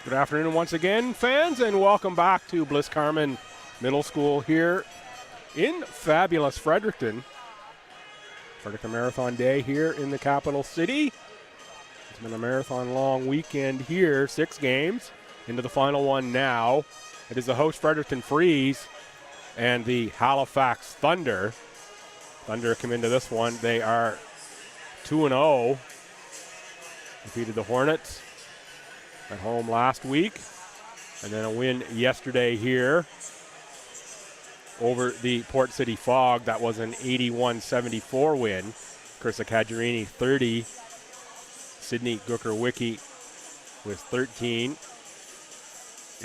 Good afternoon once again, fans, and welcome back to Bliss Carman Middle School here in fabulous Fredericton. Fredericton Marathon Day here in the capital city. It's been a marathon long weekend here, 6 games into the final one now. It is the host Fredericton Freeze and the Halifax Thunder. Thunder come into this one. They are 2-0. Defeated the Hornets at home last week, and then a win yesterday here over the Port City Fog. That was an 81-74 win. Krista Kajarini 30, Sydney Gooker-Wicki with 13,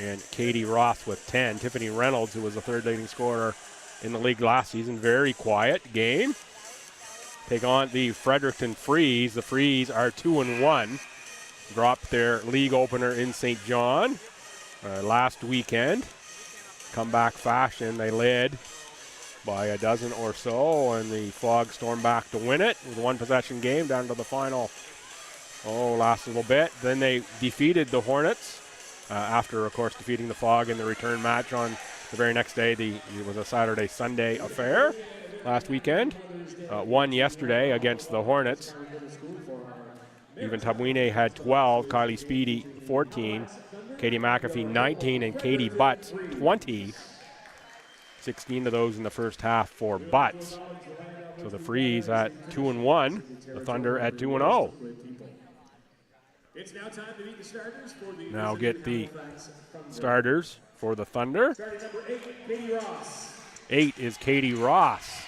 and Katie Ross with 10. Tiffany Reynolds, who was the third leading scorer in the league last season, very quiet game. Take on the Fredericton Freeze. The Freeze are 2-1. Dropped their league opener in St. John last weekend. Comeback fashion, they led by a dozen or so, and the Fog stormed back to win it with a one-possession game down to the final, last little bit. Then they defeated the Hornets after, of course, defeating the Fog in the return match on the very next day. It was a Saturday-Sunday affair last weekend. Won yesterday against the Hornets. Even Tabwine had 12, Kylie Speedy 14, Katie McAfee 19, and Katie Butts 20. 16 of those in the first half for Butts. So the Freeze at 2-1, the Thunder at 2-0. It's now time to meet the starters for the now get the starters for the Thunder. Starting number 8, Katie Ross. 8 is Katie Ross.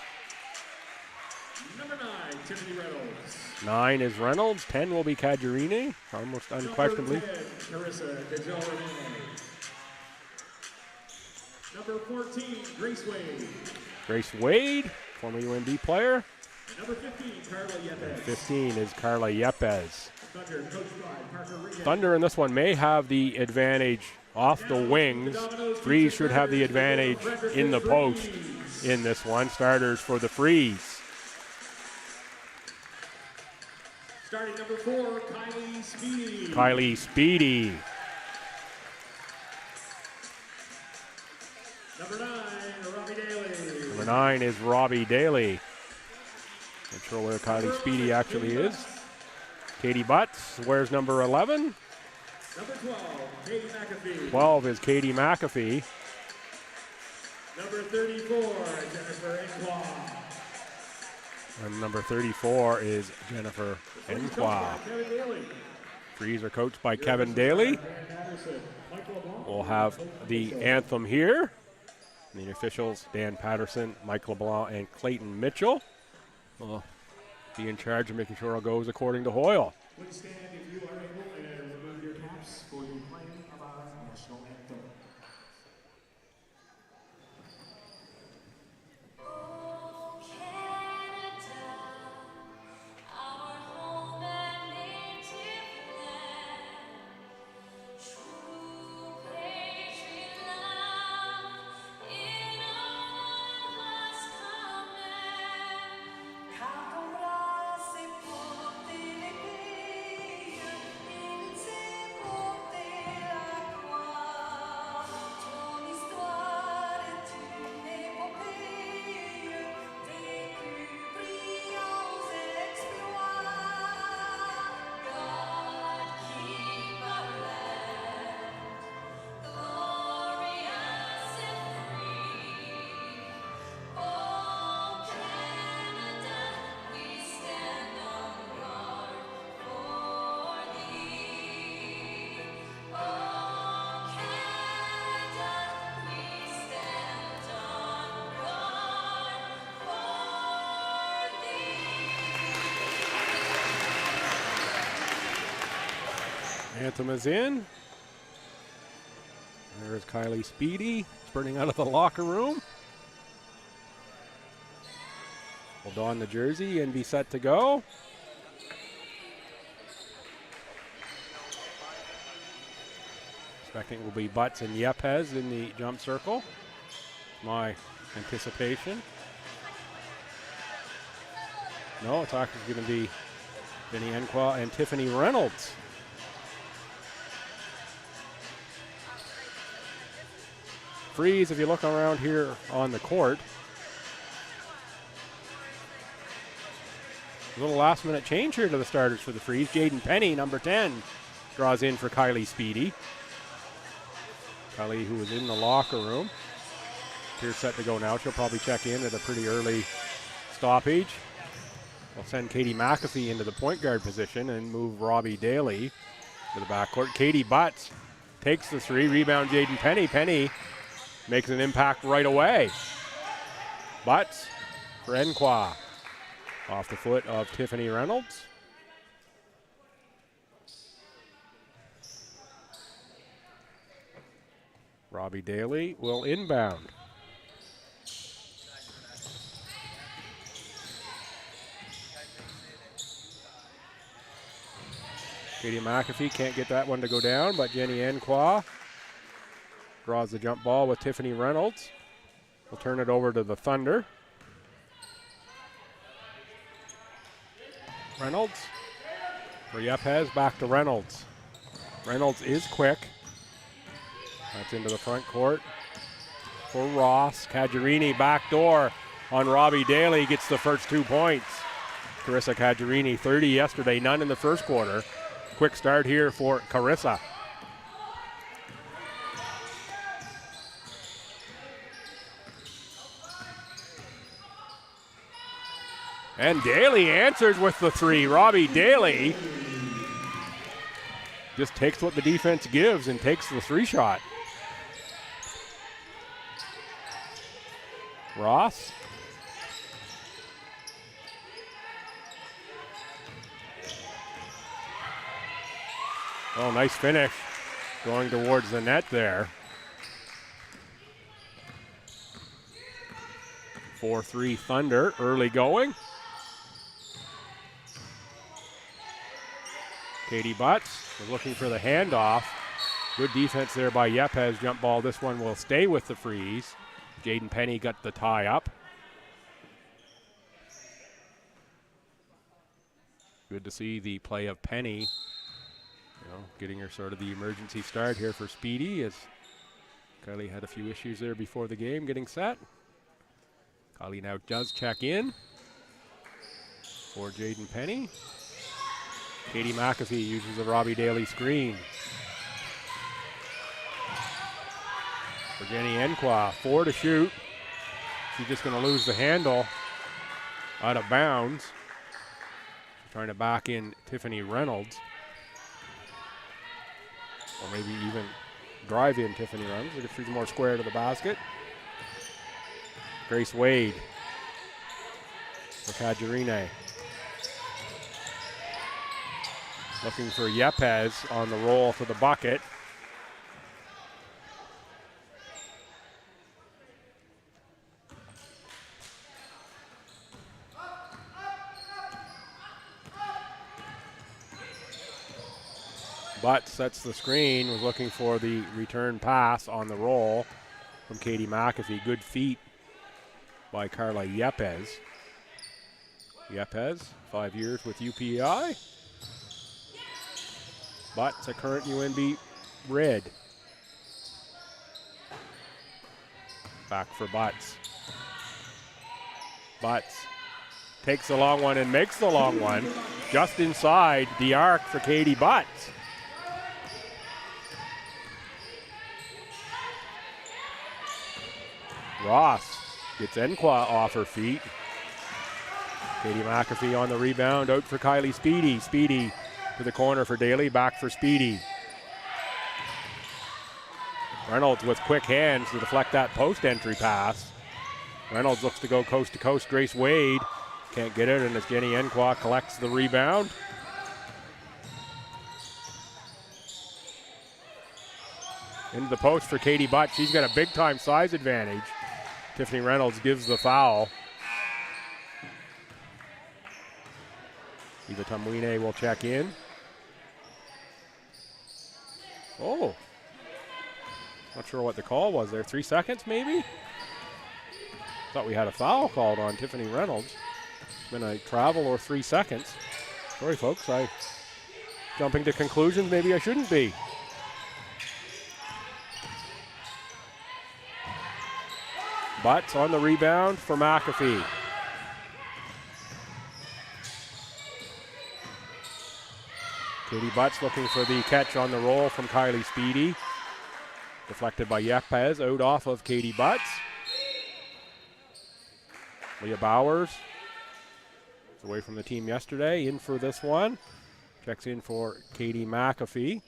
Number 9, Tiffany Reynolds. 9 is Reynolds. 10 will be Kajarini, almost unquestionably. Number 10, Carissa DeJourne. Number 14, Grace Wade. Grace Wade, former UND player. Number 15, Carla Yepes. 15 is Carla Yepes. Thunder, coached by Parker Regan. Thunder in this one may have the advantage off the wings. Freeze should have the advantage in the post in this one. Starters for the Freeze. Starting number 4, Kylie Speedy. Kylie Speedy. Number 9, Robbie Daly. Number 9 is Robbie Daly. Not sure where Kylie Speedy actually is. Katie Butts, where's number 11? Number 12, Katie McAfee. 12 is Katie McAfee. Number 34, Jennifer Enqua. And number 34 is Jennifer Enqua. Kevin Daly. Freeze are coached by Kevin Daly. We'll have the anthem here. The officials, Dan Patterson, Mike LeBlanc, and Clayton Mitchell, will be in charge of making sure it goes according to Hoyle. Please stand if you are able and remove your caps for the playing of our national anthem. Anthem is in. There's Kylie Speedy spurting out of the locker room. Will don the jersey and be set to go. Expecting it will be Butts and Yepes in the jump circle. My anticipation. No, it's actually going to be Vinnie Enqua and Tiffany Reynolds. Freeze, if you look around here on the court. A little last minute change here to the starters for the Freeze. Jaden Penny, number 10, draws in for Kylie Speedy. Kylie, who was in the locker room. Appears set to go now. She'll probably check in at a pretty early stoppage. We'll send Katie McAfee into the point guard position and move Robbie Daly to the backcourt. Katie Butts takes the three. Rebound Jaden Penny. Penny makes an impact right away. Butts for Enqua. Off the foot of Tiffany Reynolds. Robbie Daly will inbound. Katie McAfee can't get that one to go down, but Jenny Enqua draws the jump ball with Tiffany Reynolds. We'll turn it over to the Thunder. Reynolds for Yepes, back to Reynolds. Reynolds is quick. That's into the front court for Ross. Cajarini backdoor on Robbie Daly, gets the first 2 points. Carissa Cajarini, 30 yesterday, none in the first quarter. Quick start here for Carissa. And Daly answers with the three. Robbie Daly just takes what the defense gives and takes the three shot. Ross. Oh, nice finish. Going towards the net there. 4-3 Thunder, early going. Katie Butts was looking for the handoff. Good defense there by Yepes. Jump ball. This one will stay with the Freeze. Jaden Penny got the tie up. Good to see the play of Penny. Getting her sort of the emergency start here for Speedy, as Kylie had a few issues there before the game getting set. Kylie now does check in for Jaden Penny. Katie McAfee uses a Robbie Daly screen. For Jenny Enqua, 4 to shoot. She's just going to lose the handle out of bounds. Trying to back in Tiffany Reynolds. Or maybe even drive in Tiffany Reynolds if she's more square to the basket. Grace Wade for Cajarine. Looking for Yepes on the roll to the bucket. But sets the screen, was looking for the return pass on the roll from Katie McAfee. Good feet by Carla Yepes. Yepes, 5 years with UPI. Butts, a current UNB Red. Back for Butts. Butts takes the long one and makes the long one. Just inside the arc for Katie Butts. Ross gets Enqua off her feet. Katie McAfee on the rebound, out for Kylie Speedy. Speedy to the corner for Daly, back for Speedy. Reynolds with quick hands to deflect that post entry pass. Reynolds looks to go coast to coast. Grace Wade can't get it, and as Jenny Enqua collects the rebound. Into the post for Katie Butt. She's got a big time size advantage. Tiffany Reynolds gives the foul. Eva Tumwine will check in. Oh. Not sure what the call was there. 3 seconds maybe? Thought we had a foul called on Tiffany Reynolds. It's been a travel or 3 seconds. Sorry folks, jumping to conclusions maybe I shouldn't be. Butts on the rebound for McAfee. Katie Butts looking for the catch on the roll from Kylie Speedy. Deflected by Yepes, out off of Katie Butts. Leah Bowers, away from the team yesterday, in for this one. Checks in for Katie McAfee.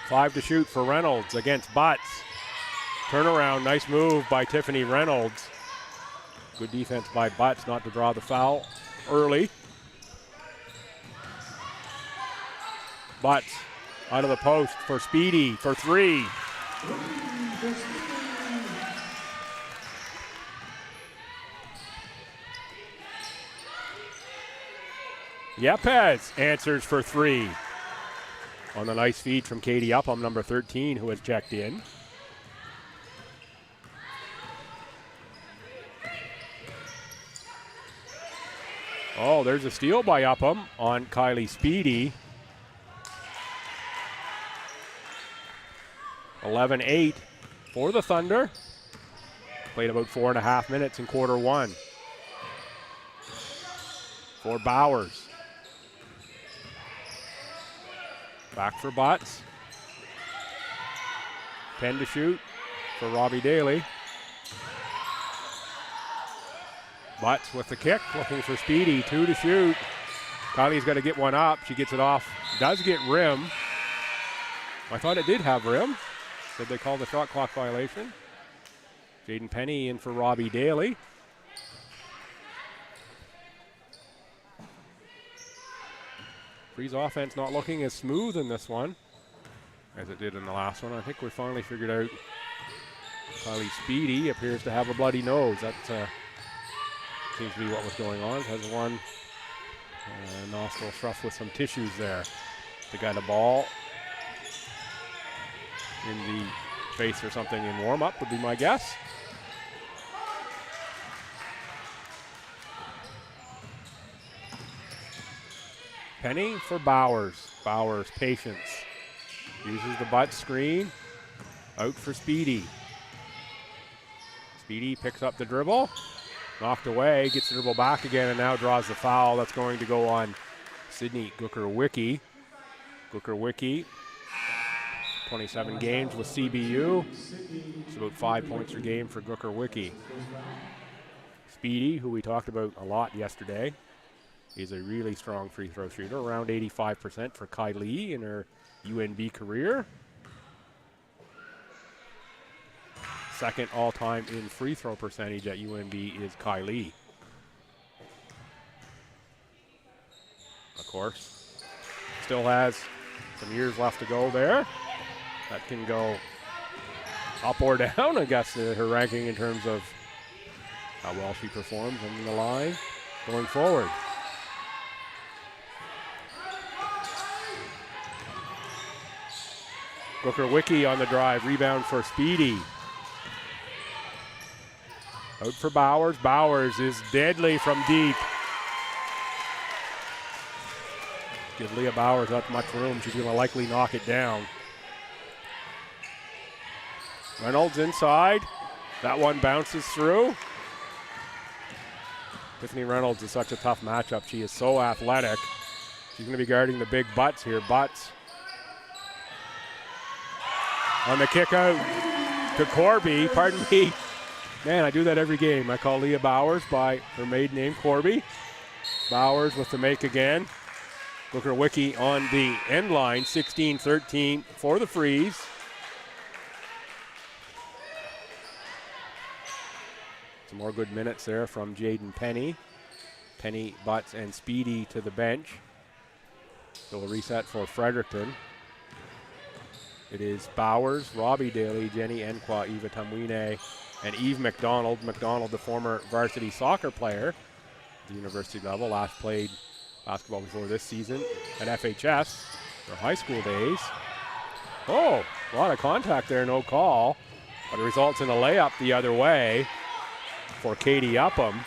Five to shoot for Reynolds against Butts. Turnaround, nice move by Tiffany Reynolds. Good defense by Butts not to draw the foul early. Butts out of the post for Speedy for three. Yepes answers for three. On the nice feed from Katie Upham, number 13, who has checked in. Oh, there's a steal by Upham on Kylie Speedy. 11-8 for the Thunder. Played about 4.5 minutes in quarter one. For Bowers. Back for Butts. 10 to shoot for Robbie Daly. Butts with the kick, looking for Speedy. 2 to shoot. Kylie's got to get one up. She gets it off. Does get rim. I thought it did have rim. Did they call the shot clock violation? Jaden Penny in for Robbie Daly. Free's offense not looking as smooth in this one as it did in the last one. I think we finally figured out Kylie Speedy appears to have a bloody nose. That seems to be what was going on. Has one nostril rough with some tissues there. They got a ball in the face or something in warm-up would be my guess. Penny for Bowers. Bowers, patience. Uses the butt screen. Out for Speedy. Speedy picks up the dribble. Knocked away, gets the dribble back again, and now draws the foul. That's going to go on Sydney Gooker-Wickie. Gooker-Wickie, 27 games with CBU. It's about 5 points a game for Gooker-Wickie. Speedy, who we talked about a lot yesterday, is a really strong free throw shooter, around 85% for Kylie in her UNB career. Second all-time in free throw percentage at UNB is Kylie. Of course, still has some years left to go there. That can go up or down, I guess, her ranking in terms of how well she performs on the line going forward. Gooker-Wickie on the drive, rebound for Speedy. Out for Bowers. Bowers is deadly from deep. Give Leah Bowers not much room. She's going to likely knock it down. Reynolds inside. That one bounces through. Tiffany Reynolds is such a tough matchup. She is so athletic. She's going to be guarding the big Butts here. Butts on the kick out to Corby. Pardon me. Man, I do that every game. I call Leah Bowers by her maiden name, Corby. Bowers with the make again. Gooker-Wickie on the end line, 16-13 for the Freeze. Some more good minutes there from Jaden Penny. Penny, Butts, and Speedy to the bench. So a reset for Fredericton. It is Bowers, Robbie Daly, Jenny Enqua, Eva Tamwine, and Eve McDonald. McDonald, the former varsity soccer player at the university level, last played basketball before this season at FHS, her high school days. Oh, a lot of contact there, no call. But it results in a layup the other way for Katie Upham.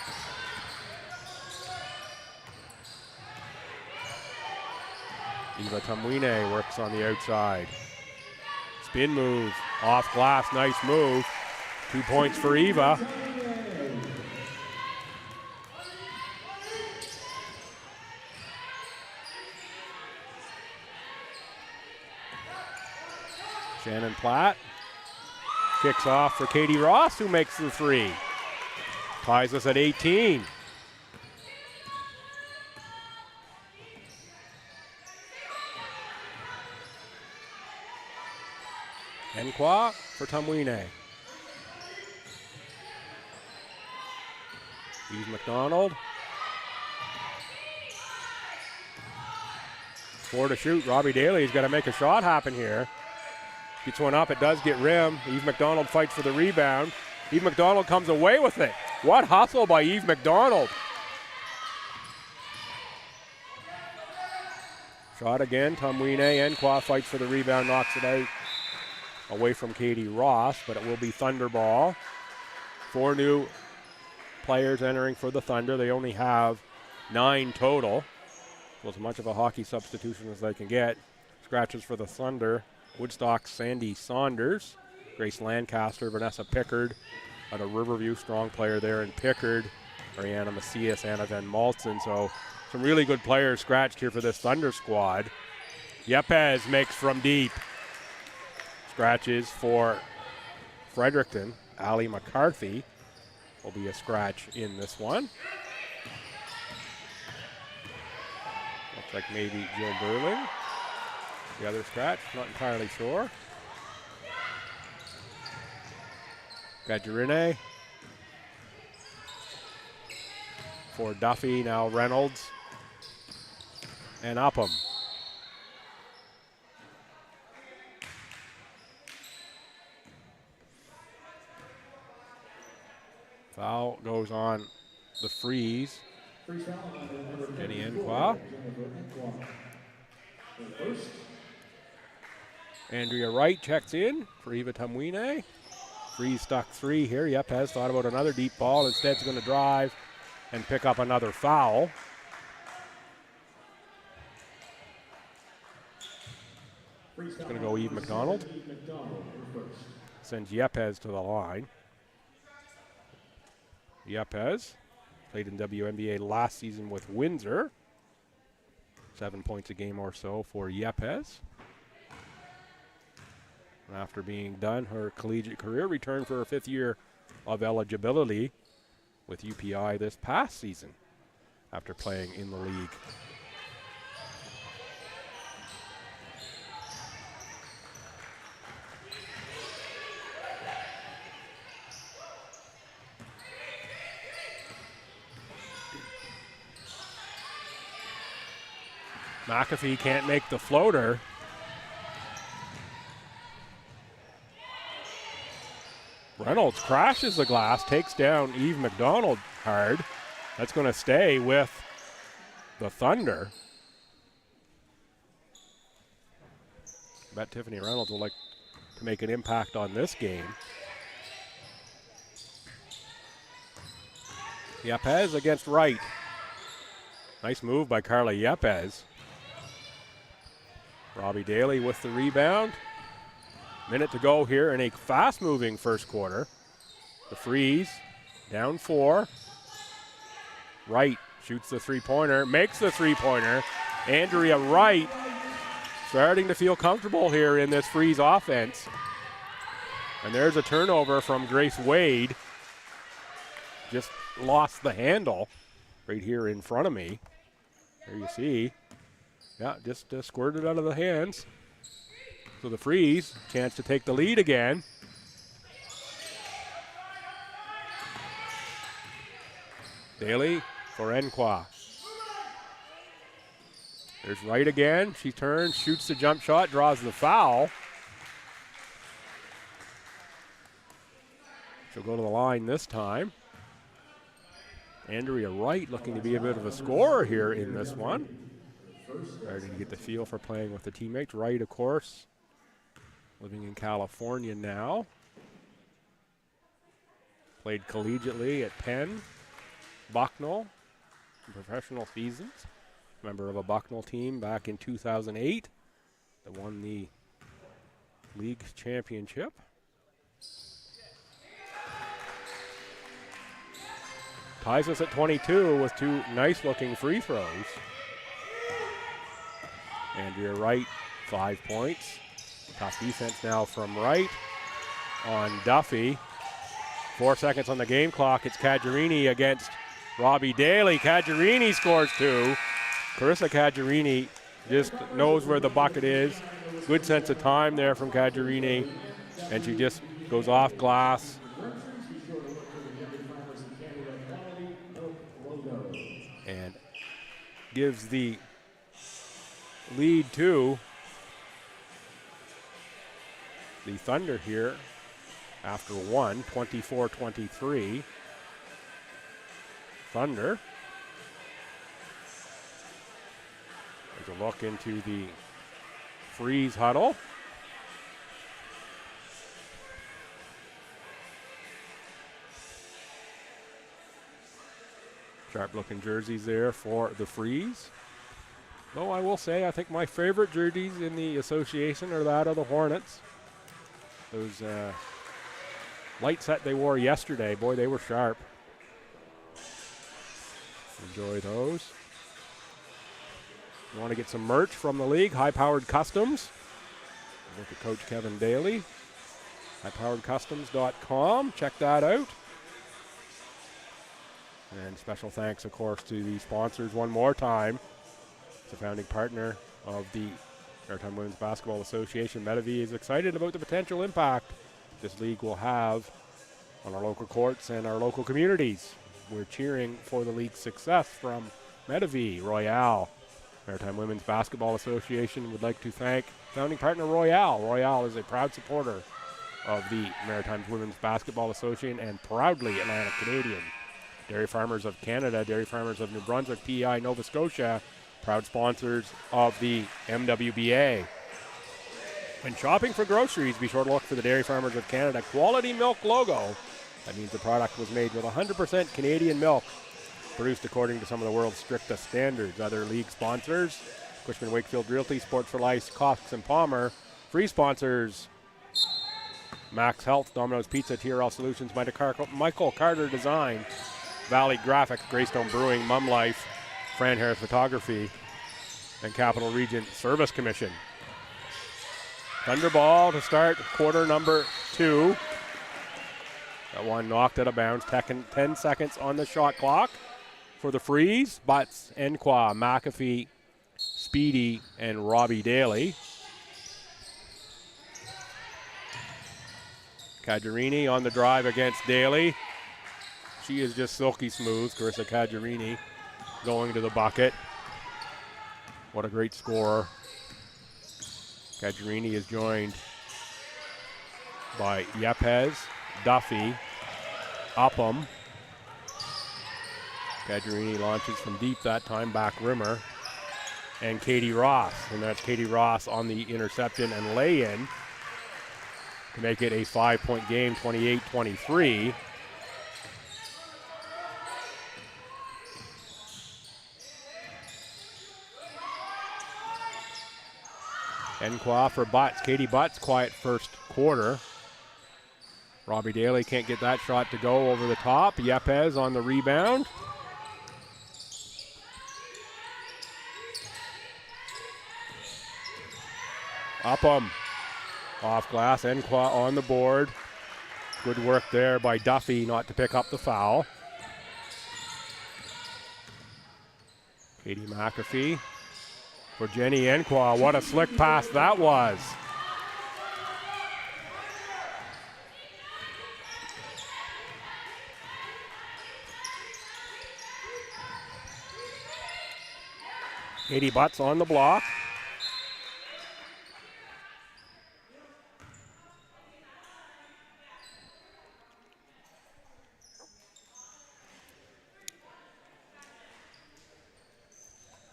Eva Tumwine works on the outside. Spin move, off glass, nice move. 2 points for Eva. Shannon Platt kicks off for Katie Ross, who makes the three. Ties us at 18. Enkwa for Tumwine. Eve McDonald. 4 to shoot. Robbie Daly's got to make a shot happen here. Gets one up. It does get rim. Eve McDonald fights for the rebound. Eve McDonald comes away with it. What hustle by Eve McDonald. Shot again. Tumwine. Enkwa fights for the rebound. Knocks it out. Away from Katie Ross, but it will be Thunder ball. 4 new players entering for the Thunder. They only have 9 total. So as much of a hockey substitution as they can get. Scratches for the Thunder. Woodstock's Sandy Saunders. Grace Lancaster, Vanessa Pickard. Out of Riverview, strong player there in Pickard. Mariana Macias, Anna Van Maltzen. So some really good players scratched here for this Thunder squad. Yepes makes from deep. Scratches for Fredericton. Ali McCarthy will be a scratch in this one. Looks like maybe Jill Burling. The other scratch, not entirely sure. Gadurine for Duffy, now Reynolds and Upham. Foul goes on the freeze. Jenny Enkwa. Andrea Wright checks in for Eva Tumwine. Freeze stuck 3 here. Yepes thought about another deep ball. Instead, he's going to drive and pick up another foul. It's going to go Eve McDonald. Sends Yepes to the line. Yepes played in WNBA last season with Windsor. 7 points a game or so for Yepes. After being done her collegiate career, returned for her 5th year of eligibility with UPI this past season after playing in the league. McAfee can't make the floater. Reynolds crashes the glass, takes down Eve McDonald hard. That's going to stay with the Thunder. Bet Tiffany Reynolds will like to make an impact on this game. Yepes against Wright. Nice move by Carla Yepes. Robbie Daly with the rebound. Minute to go here in a fast-moving first quarter. The freeze, down 4. Wright shoots the three-pointer, makes the three-pointer. Andrea Wright starting to feel comfortable here in this freeze offense. And there's a turnover from Grace Wade. Just lost the handle right here in front of me. There you see. Yeah, just squirted out of the hands. So the freeze, chance to take the lead again. Daly for Enkwa. There's Wright again. She turns, shoots the jump shot, draws the foul. She'll go to the line this time. Andrea Wright looking to be a bit of a scorer here in this one. Starting to get the feel for playing with the teammates. Wright, of course, living in California now. Played collegiately at Penn, Bucknell, in professional seasons. Member of a Bucknell team back in 2008 that won the league championship. Ties us at 22 with two nice-looking free throws. Andrea Wright, 5 points. Tough defense now from Wright on Duffy. 4 seconds on the game clock. It's Caggiarini against Robbie Daly. Caggiarini scores 2. Carissa Caggiarini just knows where the bucket is. Good sense of time there from Caggiarini. And she just goes off glass. And gives the lead to the Thunder here after 24-23. Thunder. There's a look into the freeze huddle. Sharp looking jerseys there for the Freeze. Though I will say, I think my favorite jerseys in the association are that of the Hornets. Those light set they wore yesterday, boy, they were sharp. Enjoy those. You want to get some merch from the league, High Powered Customs. Look at Coach Kevin Daly. highpoweredcustoms.com. Check that out. And special thanks, of course, to the sponsors one more time. It's a founding partner of the Maritime Women's Basketball Association. Medavie is excited about the potential impact this league will have on our local courts and our local communities. We're cheering for the league's success from Medavie. Royale, Maritime Women's Basketball Association, would like to thank founding partner Royale. Royale is a proud supporter of the Maritime Women's Basketball Association and proudly Atlantic Canadian. Dairy Farmers of Canada, Dairy Farmers of New Brunswick, PEI, Nova Scotia, proud sponsors of the MWBA. When shopping for groceries, be sure to look for the Dairy Farmers of Canada Quality Milk logo. That means the product was made with 100% Canadian milk, produced according to some of the world's strictest standards. Other league sponsors, Cushman Wakefield Realty, Sports for Life, Cox and Palmer. Free sponsors, Max Health, Domino's Pizza, TRL Solutions, Michael Carter Design, Valley Graphics, Greystone Brewing, Mum Life, Fran Harris Photography, and Capital Region Service Commission. Thunderball to start quarter number 2. That one knocked out of bounds. 10 seconds on the shot clock for the Freeze. Butts, Enqua, McAfee, Speedy, and Robbie Daly. Caggiarini on the drive against Daly. She is just silky smooth. Carissa Caggiarini going to the bucket. What a great scorer. Caggiarini is joined by Yepes, Duffy, Upham. Caggiarini launches from deep that time, back rimmer. And Katie Ross. And that's Katie Ross on the interception and lay-in to make it a 5-point game, 28-23. Enqua for Butts. Katie Butts, quiet first quarter. Robbie Daly can't get that shot to go over the top. Yepes on the rebound. Upham off glass. Enqua on the board. Good work there by Duffy not to pick up the foul. Katie McAfee for Jenny Enqua. What a slick pass that was. Katie Butts on the block.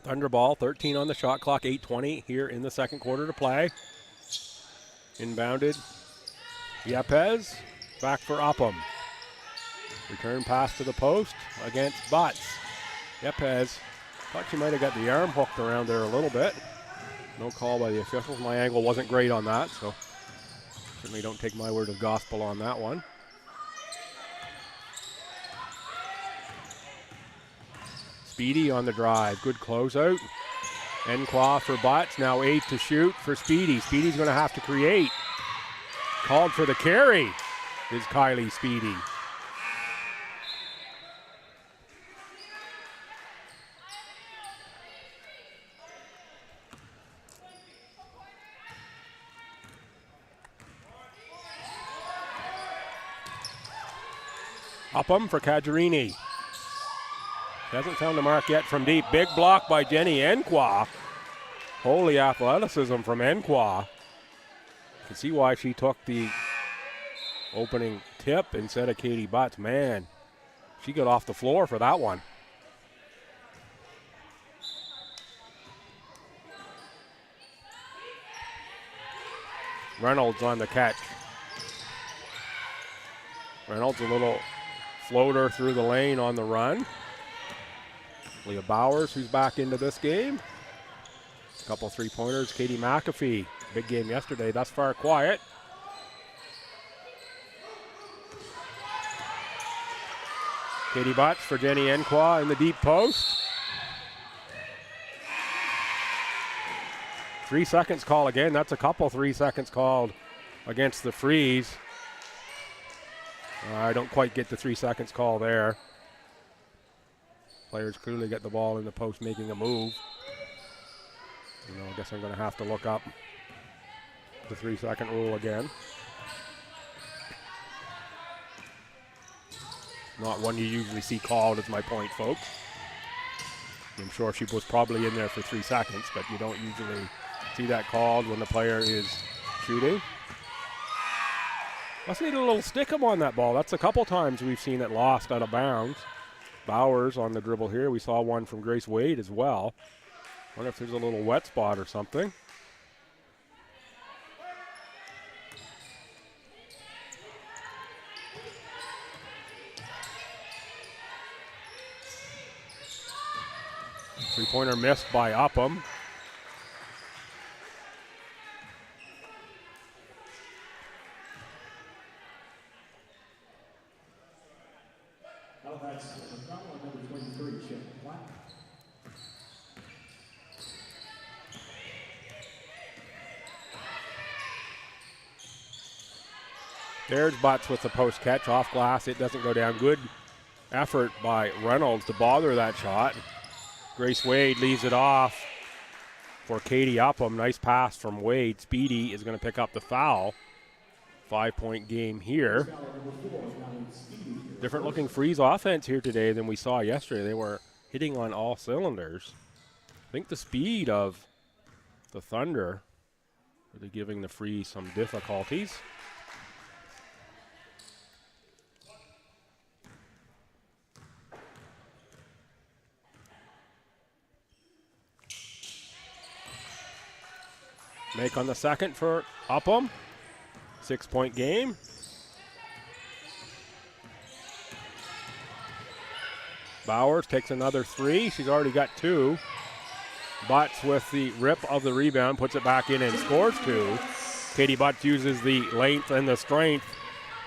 Thunderball, 13 on the shot clock, 8:20 here in the second quarter to play. Inbounded. Yepes. Back for Upham. Return pass to the post against Butts. Yepes. Thought she might have got the arm hooked around there a little bit. No call by the officials. My angle wasn't great on that, so certainly don't take my word of gospel on that one. Speedy on the drive. Good closeout. Enclaw for Butts. Now 8 to shoot for Speedy. Speedy's going to have to create. Called for the carry is Kylie Speedy. Upham for Cajarini. Hasn't found the mark yet from deep. Big block by Jenny Enclaw. Holy athleticism from Enclaw. You can see why she took the opening tip instead of Katie Butts. Man, she got off the floor for that one. Reynolds on the catch. Reynolds a little floater through the lane on the run. Leah Bowers, who's back into this game. A couple three-pointers. Katie McAfee, big game yesterday. Thus far, quiet. Katie Butts for Jenny Enclaw in the deep post. 3 seconds call again. That's a couple 3 seconds called against the Freeze. I don't quite get the 3 seconds call there. Players clearly get the ball in the post making a move. I guess I'm going to have to look up the 3 second rule again. Not one you usually see called, is my point, folks. I'm sure she was probably in there for 3 seconds, but you don't usually see that called when the player is shooting. Must need a little stick-em on that ball. That's a couple times we've seen it lost out of bounds. Bowers on the dribble here. We saw one from Grace Wade as well. Wonder if there's a little wet spot or something. Three-pointer missed by Upham. Halifax, number 23, Chip Platt. There's Butts with the post catch off glass. It doesn't go down. Good effort by Reynolds to bother that shot. Grace Wade leaves it off for Katie Upham. Nice pass from Wade. Speedy is going to pick up the foul. 5-point game here. Different looking Freeze offense here today than we saw yesterday. They were hitting on all cylinders. I think the speed of the Thunder really giving the Freeze some difficulties. Make on the second for Upham. 6-point game. Bowers takes another three. She's already got two. Butts with the rip of the rebound, puts it back in and scores two. Katie Butts uses the length and the strength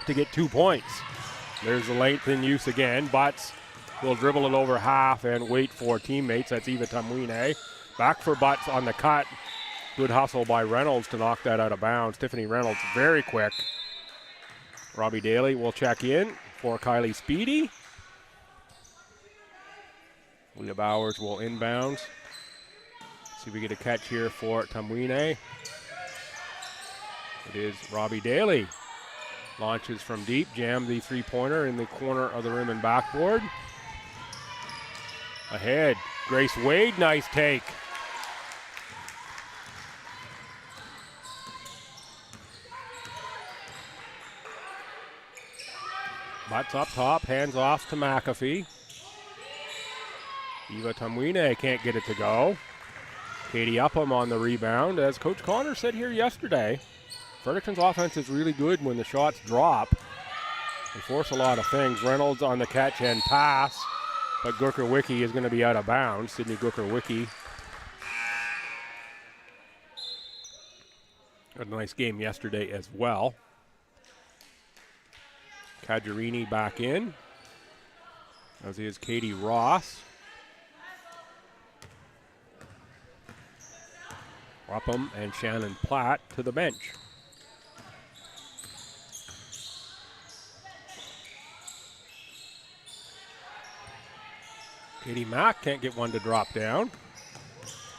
to get 2 points. There's the length in use again. Butts will dribble it over half and wait for teammates. That's Eva Tamwine. Back for Butts on the cut. Good hustle by Reynolds to knock that out of bounds. Tiffany Reynolds very quick. Robbie Daly will check in for Kylie Speedy. Leah Bowers will inbounds. See if we get a catch here for Tamwine. It is Robbie Daly. Launches from deep, jammed the three-pointer in the corner of the rim and backboard. Ahead, Grace Wade, nice take. Butts up top, hands off to McAfee. Eva Tamwine can't get it to go. Katie Upham on the rebound. As Coach Connor said here yesterday, Fredericton's offense is really good when the shots drop. They force a lot of things. Reynolds on the catch and pass, but Gooker-Wicki is going to be out of bounds. Sydney Gooker-Wicki. Had a nice game yesterday as well. Cajarini back in, as is Katie Ross. Upham and Shannon Platt to the bench. Katie Mack can't get one to drop down.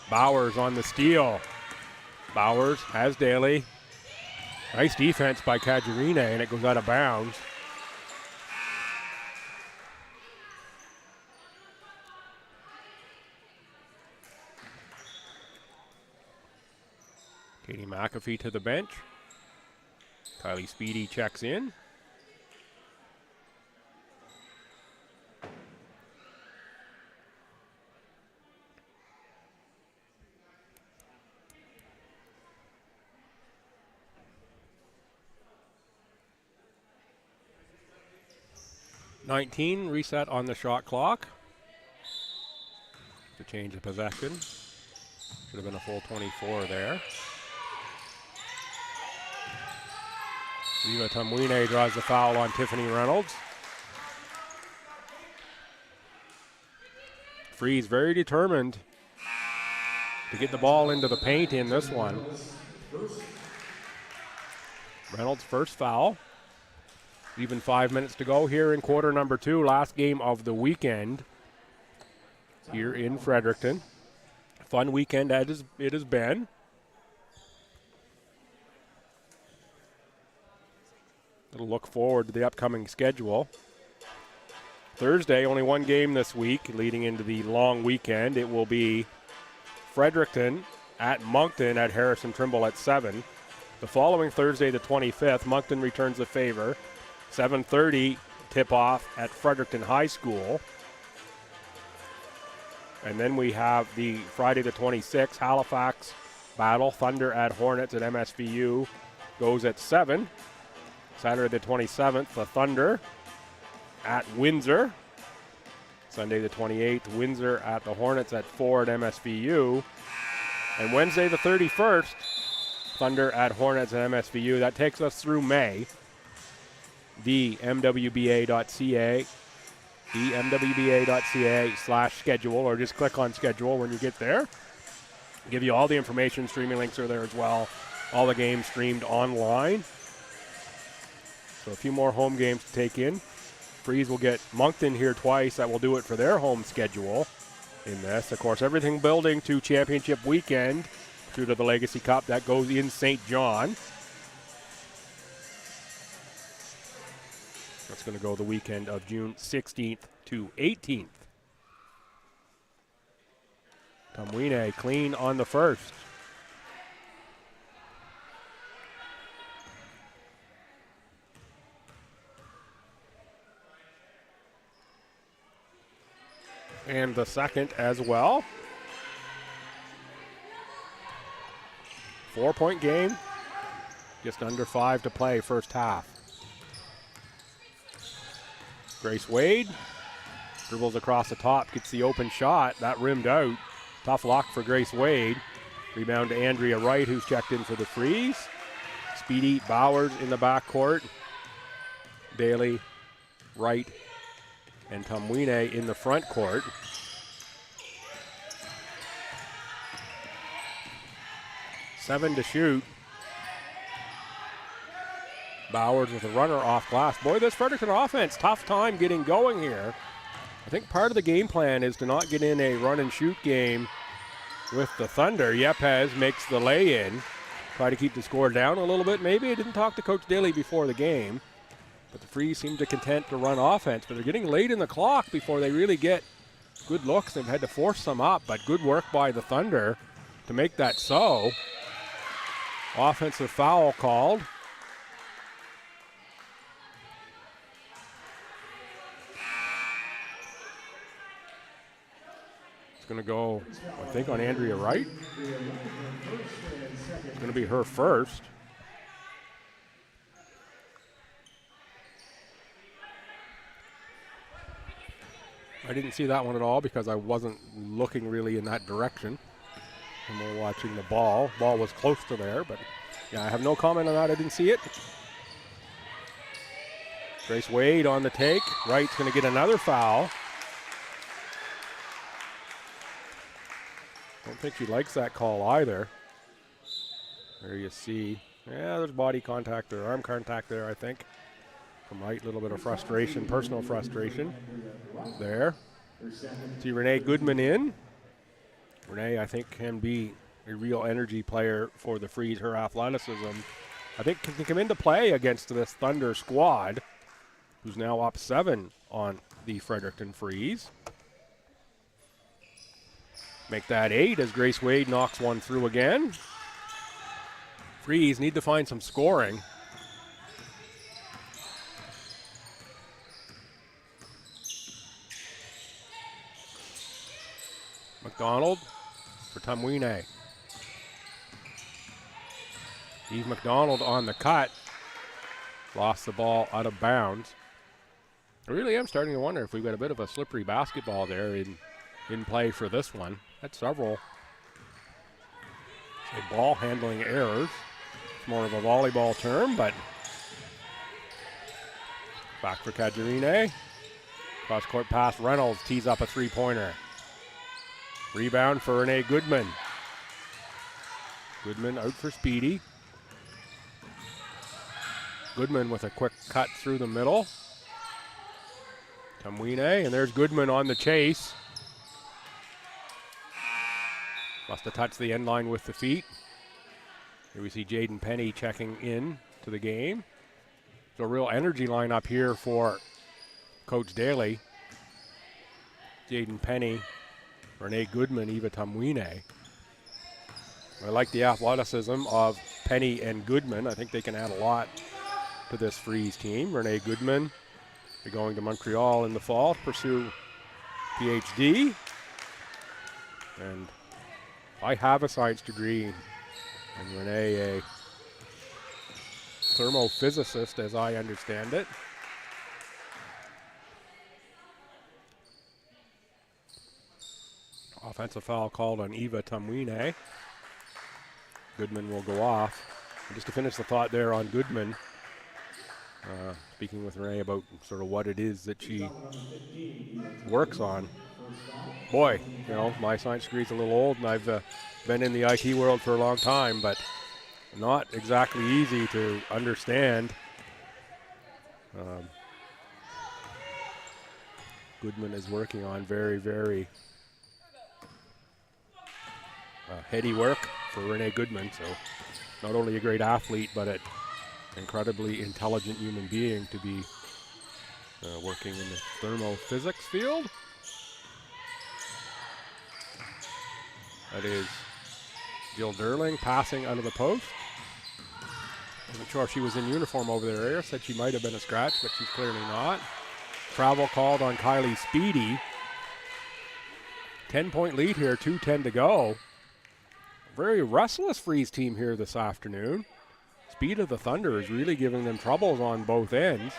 Bowers on the steal. Bowers has Daly. Nice defense by Cajarina, and it goes out of bounds. Katie McAfee to the bench. Kylie Speedy checks in. .19 reset on the shot clock. To change the possession. Should have been a full 24 there. Eva Tamwine draws the foul on Tiffany Reynolds. Freeze very determined to get the ball into the paint in this one. Reynolds' first foul. Even 5 minutes to go here in quarter number 2. Last game of the weekend here in Fredericton. Fun weekend as it has been. Little look forward to the upcoming schedule. Thursday, only one game this week leading into the long weekend. It will be Fredericton at Moncton at Harrison Trimble at 7. The following Thursday, the 25th, Moncton returns the favor. 7:30 tip-off at Fredericton High School. And then we have the Friday the 26th, Halifax battle. Thunder at Hornets at MSVU goes at 7. Saturday the 27th, the Thunder at Windsor. Sunday the 28th, Windsor at the Hornets at 4 at MSVU. And Wednesday the 31st, Thunder at Hornets at MSVU. That takes us through May. The MWBA.ca, MWBA.ca/schedule, or just click on schedule when you get there. Give you all the information. Streaming links are there as well. All the games streamed online. So a few more home games to take in. Freeze will get Moncton here twice. That will do it for their home schedule in this. Of course, everything building to championship weekend through to the Legacy Cup. That goes in St. John. That's going to go the weekend of June 16th to 18th. Tamwine clean on the first. And the second as well. 4-point game. Just under 5 to play first half. Grace Wade dribbles across the top, gets the open shot. That rimmed out. Tough lock for Grace Wade. Rebound to Andrea Wright, who's checked in for the Freeze. Speedy Bowers in the backcourt. Daly, Wright, and Tamwine in the front court. Seven to shoot. Bowers with a runner off glass. Boy, this Fredericton offense, tough time getting going here. I think part of the game plan is to not get in a run and shoot game with the Thunder. Yepes makes the lay-in. Try to keep the score down a little bit. Maybe I didn't talk to Coach Daly before the game, but the Freeze seem to content to run offense. But they're getting late in the clock before they really get good looks. They've had to force some up, but good work by the Thunder to make that so. Offensive foul called. Going to go, I think, on Andrea Wright. It's going to be her first. I didn't see that one at all because I wasn't looking really in that direction. And we're watching the ball. Ball was close to there, but yeah, I have no comment on that. I didn't see it. Grace Wade on the take. Wright's going to get another foul. Don't think she likes that call either. There you see. Yeah, there's body contact there, arm contact there, I think. From Wright, a little bit of frustration, personal frustration there. See Renee Goodman in. Renee, I think, can be a real energy player for the Freeze. Her athleticism, I think, can come into play against this Thunder squad, who's now up 7 on the Fredericton Freeze. Make that 8 as Grace Wade knocks one through again. Freeze need to find some scoring. McDonald for Tumwine. Eve McDonald on the cut. Lost the ball out of bounds. I really am starting to wonder if we've got a bit of a slippery basketball there in play for this one. That's several ball handling errors. It's more of a volleyball term, but back for Kajarine. Cross court pass, Reynolds tees up a three-pointer. Rebound for Renee Goodman. Goodman out for Speedy. Goodman with a quick cut through the middle. Tumwine, and there's Goodman on the chase. Must have touched the end line with the feet. Here we see Jaden Penny checking in to the game. So a real energy lineup here for Coach Daly. Jaden Penny, Renee Goodman, Eva Tumwine. I like the athleticism of Penny and Goodman. I think they can add a lot to this Freeze team. Renee Goodman, they're going to Montreal in the fall to pursue PhD. And I have a science degree, and Renee a thermophysicist, as I understand it. Offensive foul called on Eva Tumwine. Goodman will go off. And just to finish the thought there on Goodman, speaking with Renee about sort of what it is that she works on. Boy, you know, my science degree's a little old, and I've been in the IT world for a long time, but not exactly easy to understand. Goodman is working on very, very heady work for Renee Goodman. So not only a great athlete, but an incredibly intelligent human being to be working in the thermophysics field. That is Jill Durling passing out of the post. Wasn't sure if she was in uniform over there earlier. Said she might have been a scratch, but she's clearly not. Travel called on Kylie Speedy. 10-point lead here, 2:10 to go. Very restless Freeze team here this afternoon. Speed of the Thunder is really giving them troubles on both ends.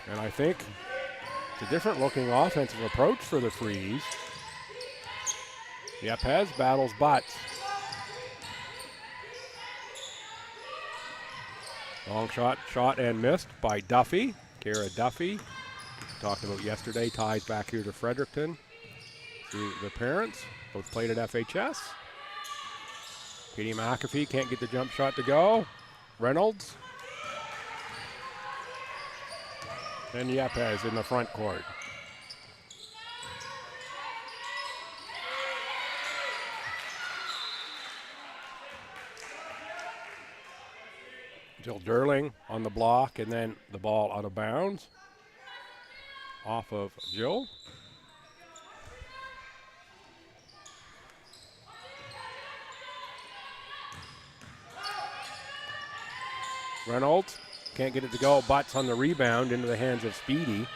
And I think it's a different looking offensive approach for the Freeze. Yepes battles butts. Long shot and missed by Duffy. Kara Duffy, talked about yesterday, ties back here to Fredericton through the parents. Both played at FHS. Katie McAfee can't get the jump shot to go. Reynolds. And Yepes in the front court. Jill Durling on the block, and then the ball out of bounds. Off of Jill. Reynolds can't get it to go. Butts on the rebound into the hands of Speedy.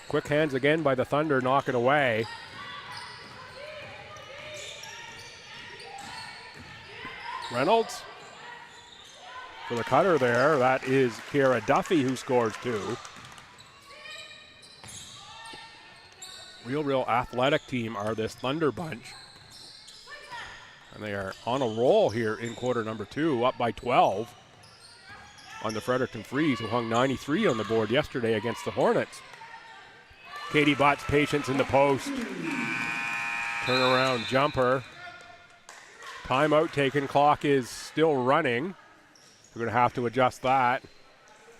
Quick hands again by the Thunder, knock it away. Reynolds for the cutter there. That is Kara Duffy who scores two. real athletic team are this Thunder bunch. And they are on a roll here in quarter number 2, up by 12 on the Fredericton Freeze, who hung 93 on the board yesterday against the Hornets. Katie Butt's patience in the post. Turnaround jumper. Timeout taken. Clock is still running. We're going to have to adjust that.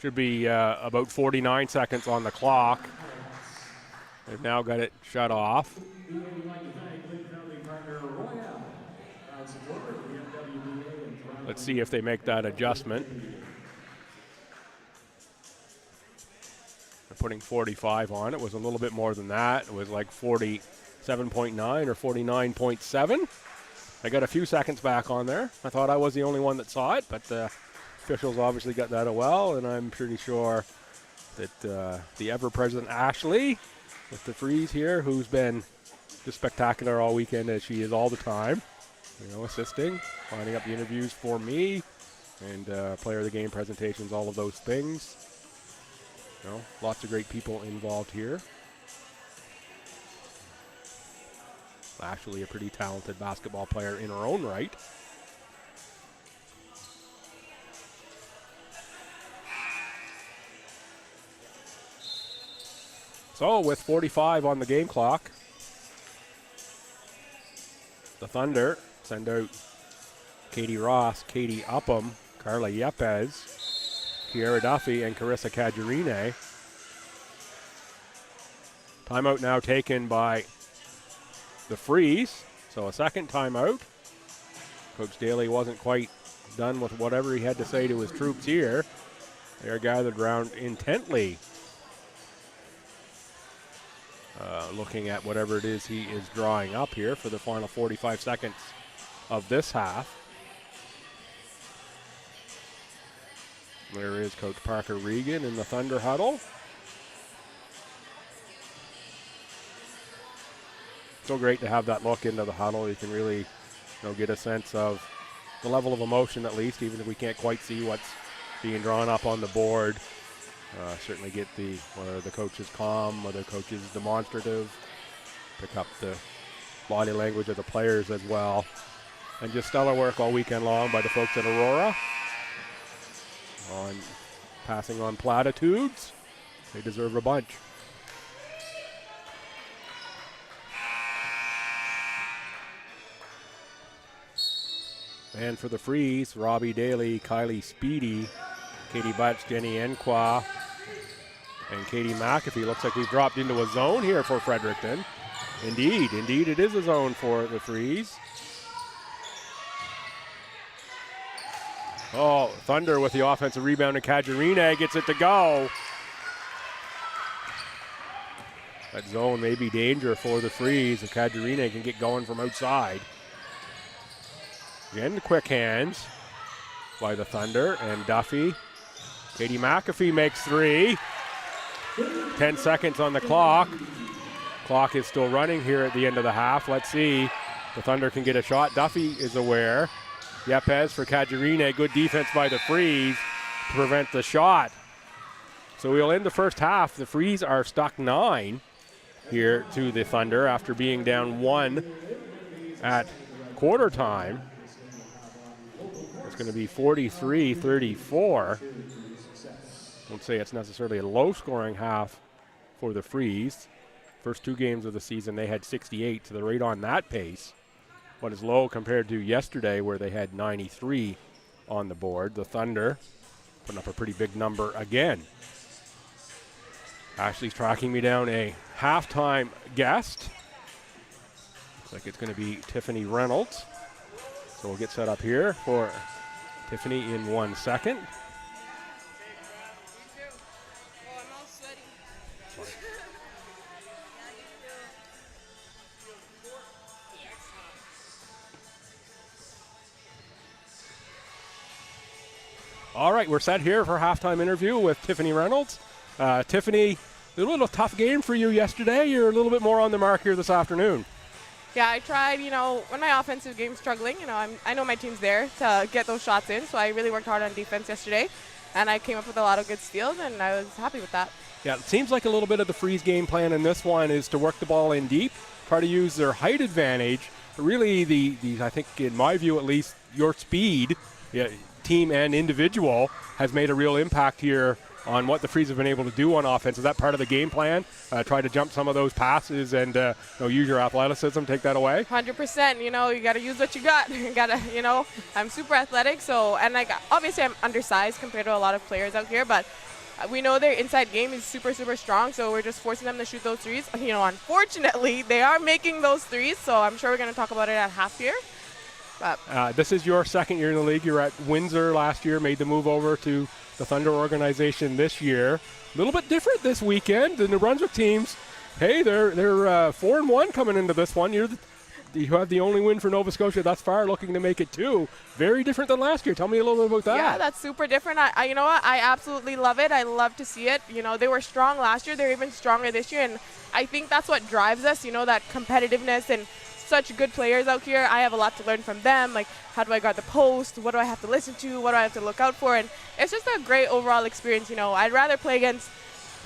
Should be about 49 seconds on the clock. They've now got it shut off. Let's see if they make that adjustment. They're putting 45 on. It was a little bit more than that. It was like 47.9 or 49.7. I got a few seconds back on there. I thought I was the only one that saw it, but the officials obviously got that well, and I'm pretty sure that the ever-present Ashley with the Freeze here, who's been just spectacular all weekend as she is all the time, assisting, lining up the interviews for me, and player of the game presentations, all of those things. Lots of great people involved here. Actually a pretty talented basketball player in her own right. So with 45 on the game clock, the Thunder send out Katie Ross, Katie Upham, Carla Yepes, Kiera Duffy, and Carissa Cajarine. Timeout now taken by the Freeze, so a second timeout. Coach Daly wasn't quite done with whatever he had to say to his troops here. They're gathered around intently, looking at whatever it is he is drawing up here for the final 45 seconds of this half. There is Coach Parker Regan in the Thunder huddle. So great to have that look into the huddle. You can really get a sense of the level of emotion, at least, even if we can't quite see what's being drawn up on the board. Certainly get whether the coach is calm, whether the coach is demonstrative, pick up the body language of the players as well. And just stellar work all weekend long by the folks at Aurora on passing on platitudes. They deserve a bunch. And for the Freeze, Robbie Daly, Kylie Speedy, Katie Butch, Jenny Enqua, and Katie McAfee. Looks like we've dropped into a zone here for Fredericton. Indeed it is a zone for the Freeze. Oh, Thunder with the offensive rebound, and Cajarine gets it to go. That zone may be danger for the Freeze if Cajarine can get going from outside. Again, quick hands by the Thunder and Duffy. Katie McAfee makes 3. 10 seconds on the clock. Clock is still running here at the end of the half. Let's see. The Thunder can get a shot. Duffy is aware. Yepes for Cajarine. Good defense by the Freeze to prevent the shot. So we'll end the first half. The Freeze are stuck 9 here to the Thunder after being down 1 at quarter time. It's going to be 43-34. I won't say it's necessarily a low-scoring half for the Freeze. First 2 games of the season, they had 68, so they're right on that pace. What is low compared to yesterday where they had 93 on the board. The Thunder putting up a pretty big number again. Ashley's tracking me down a halftime guest. Looks like it's going to be Tiffany Reynolds. So we'll get set up here for Tiffany in 1 second. All right, we're set here for halftime interview with Tiffany Reynolds. Tiffany, a little tough game for you yesterday. You're a little bit more on the mark here this afternoon. Yeah, I tried, when my offensive game's struggling, I know my team's there to get those shots in, so I really worked hard on defense yesterday, and I came up with a lot of good steals, and I was happy with that. Yeah, it seems like a little bit of the Freeze game plan in this one is to work the ball in deep, try to use their height advantage. But really, the I think, in my view at least, your speed, team and individual, has made a real impact here on what the Freeze have been able to do on offense. Is that part of the game plan? Try to jump some of those passes and use your athleticism, take that away? 100%. You got to use what you got. You got to, I'm super athletic. So, and like, obviously I'm undersized compared to a lot of players out here, but we know their inside game is super, super strong. So we're just forcing them to shoot those threes. Unfortunately, they are making those threes. So I'm sure we're going to talk about it at half here. But this is your second year in the league. You're at Windsor last year, made the move over to the Thunder organization this year. A little bit different this weekend. The New Brunswick teams, hey, they're 4-1 coming into this one. You have the only win for Nova Scotia thus far, looking to make it 2. Very different than last year. Tell me a little bit about that. Yeah, that's super different. You know what? I absolutely love it. I love to see it. They were strong last year. They're even stronger this year, and I think that's what drives us. That competitiveness and such good players out here. I have a lot to learn from them. Like, how do I guard the post? What do I have to listen to? What do I have to look out for? And it's just a great overall experience. I'd rather play against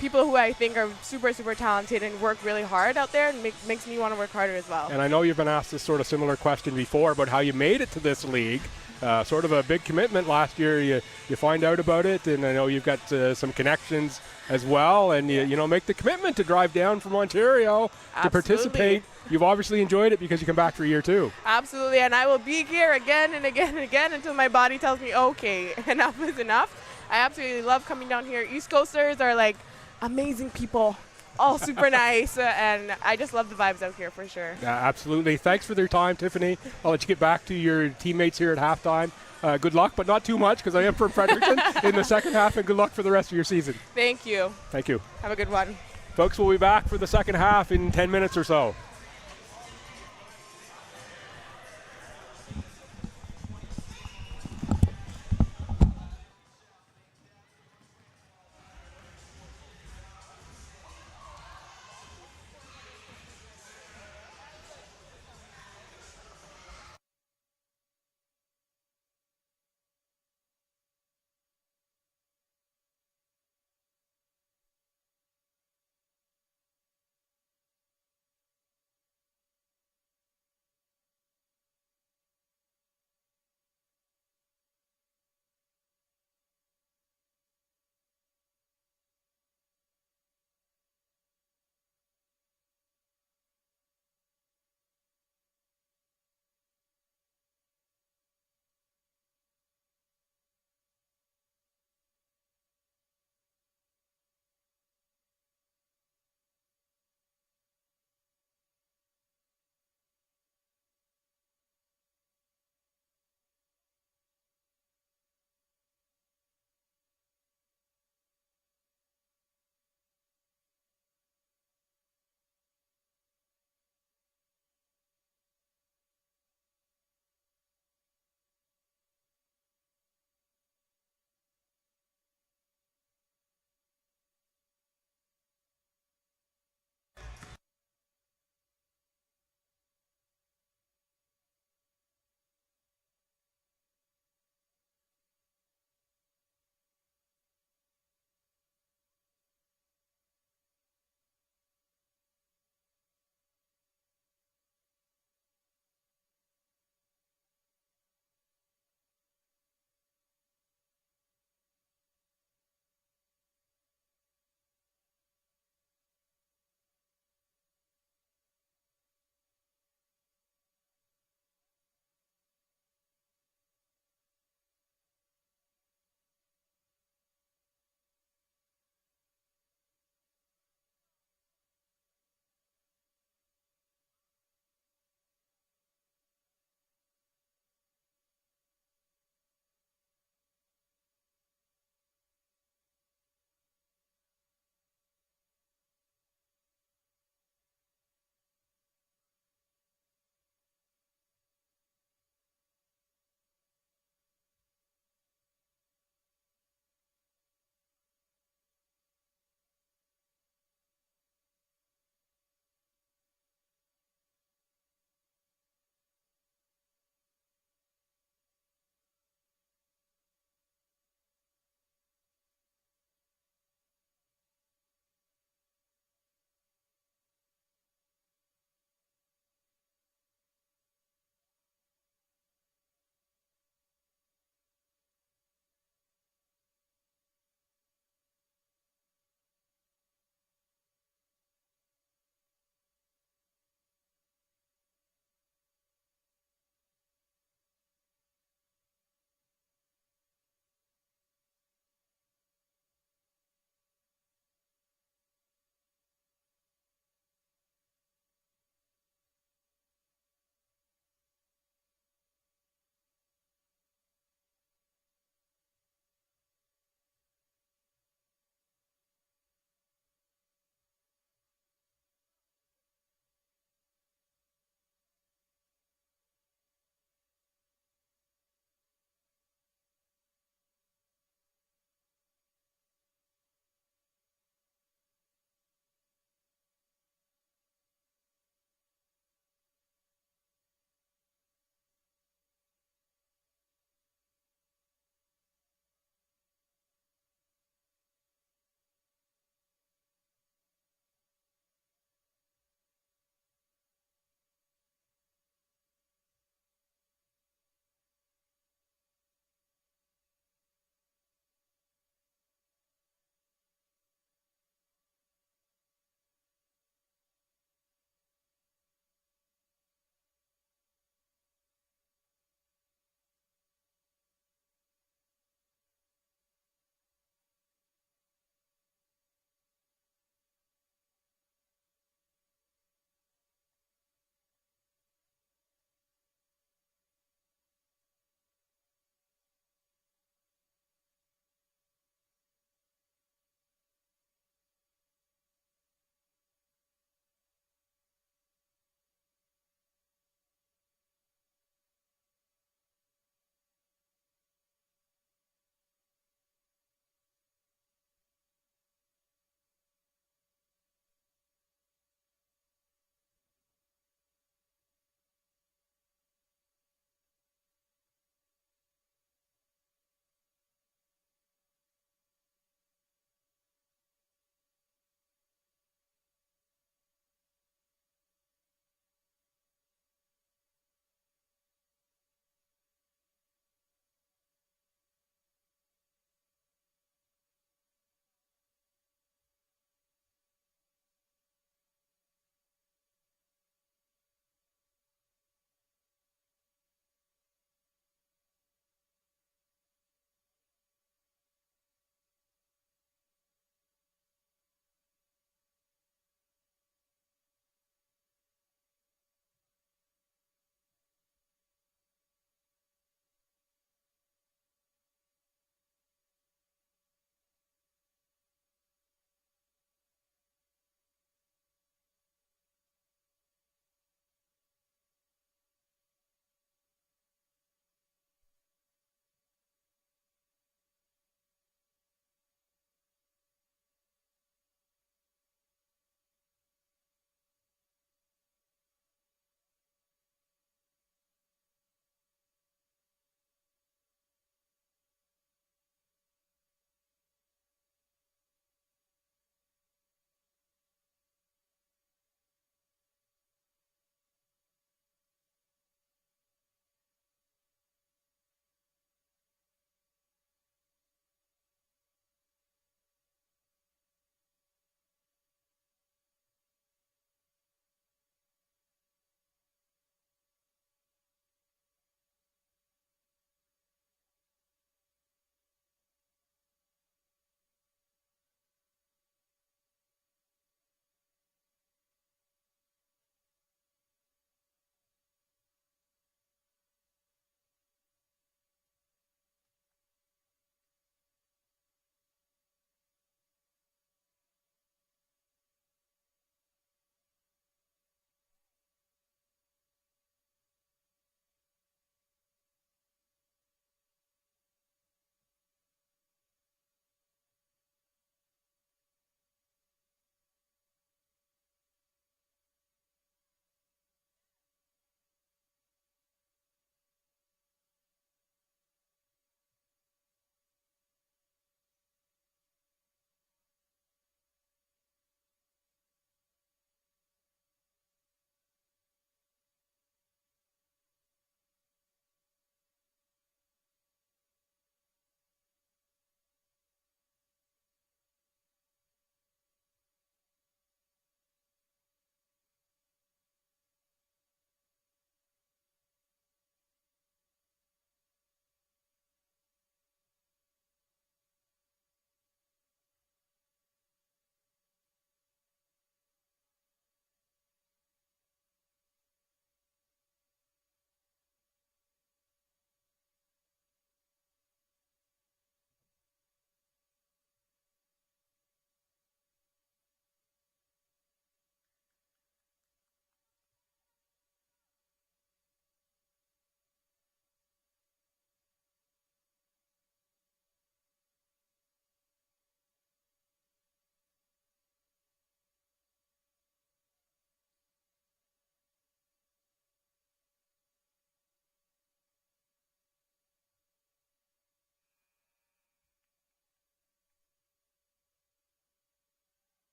people who I think are super, super talented and work really hard out there, and makes me want to work harder as well. And I know you've been asked this sort of similar question before about how you made it to this league. Sort of a big commitment last year. You find out about it, and I know you've got some connections as well, and you make the commitment to drive down from Ontario to participate. You've obviously enjoyed it because you come back for year 2. Absolutely, and I will be here again and again and again until my body tells me, okay, enough is enough. I absolutely love coming down here. East Coasters are like amazing people, all super nice, and I just love the vibes out here for sure. Absolutely. Thanks for your time, Tiffany. I'll let you get back to your teammates here at halftime. Good luck, but not too much, because I am from Fredericton in the second half, and good luck for the rest of your season. Thank you. Thank you. Have a good one. Folks, we'll be back for the second half in 10 minutes or so.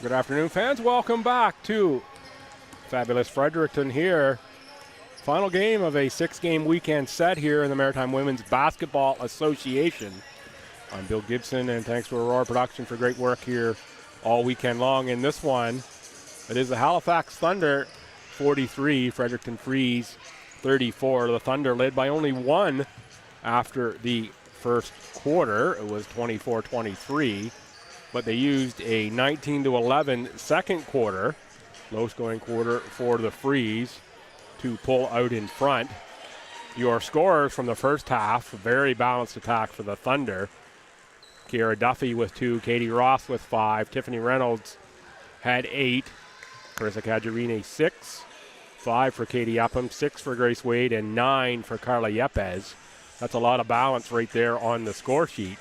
Good afternoon, fans. Welcome back to fabulous Fredericton here. Final game of a 6-game weekend set here in the Maritime Women's Basketball Association. I'm Bill Gibson, and thanks to Aurora Production for great work here all weekend long. In this one, it is the Halifax Thunder 43, Fredericton Freeze 34. The Thunder led by only one after the first quarter. It was 24-23. But they used a 19-11 second quarter, low-scoring quarter for the Freeze to pull out in front. Your scorers from the first half, a very balanced attack for the Thunder. Kiera Duffy with 2, Katie Ross with 5, Tiffany Reynolds had 8, Carissa Cajarine 6, 5 for Katie Upham, 6 for Grace Wade, and 9 for Carla Yepes. That's a lot of balance right there on the score sheet.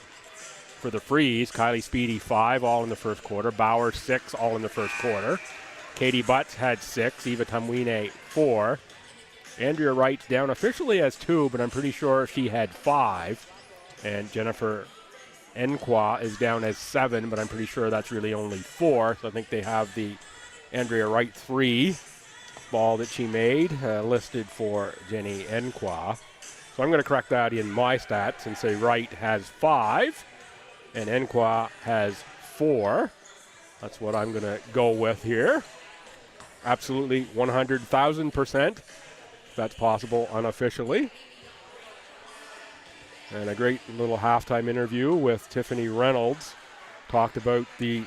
For the Freeze, Kylie Speedy 5, all in the first quarter. Bauer 6, all in the first quarter. Katie Butts had 6. Eva Tamwine 4. Andrea Wright's down officially as 2, but I'm pretty sure she had 5. And Jennifer Enqua is down as 7, but I'm pretty sure that's really only 4. So I think they have the Andrea Wright 3 ball that she made listed for Jenny Enqua. So I'm going to correct that in my stats and say Wright has 5. And Enqua has 4. That's what I'm going to go with here. Absolutely 100,000%. If that's possible unofficially. And a great little halftime interview with Tiffany Reynolds. Talked about the,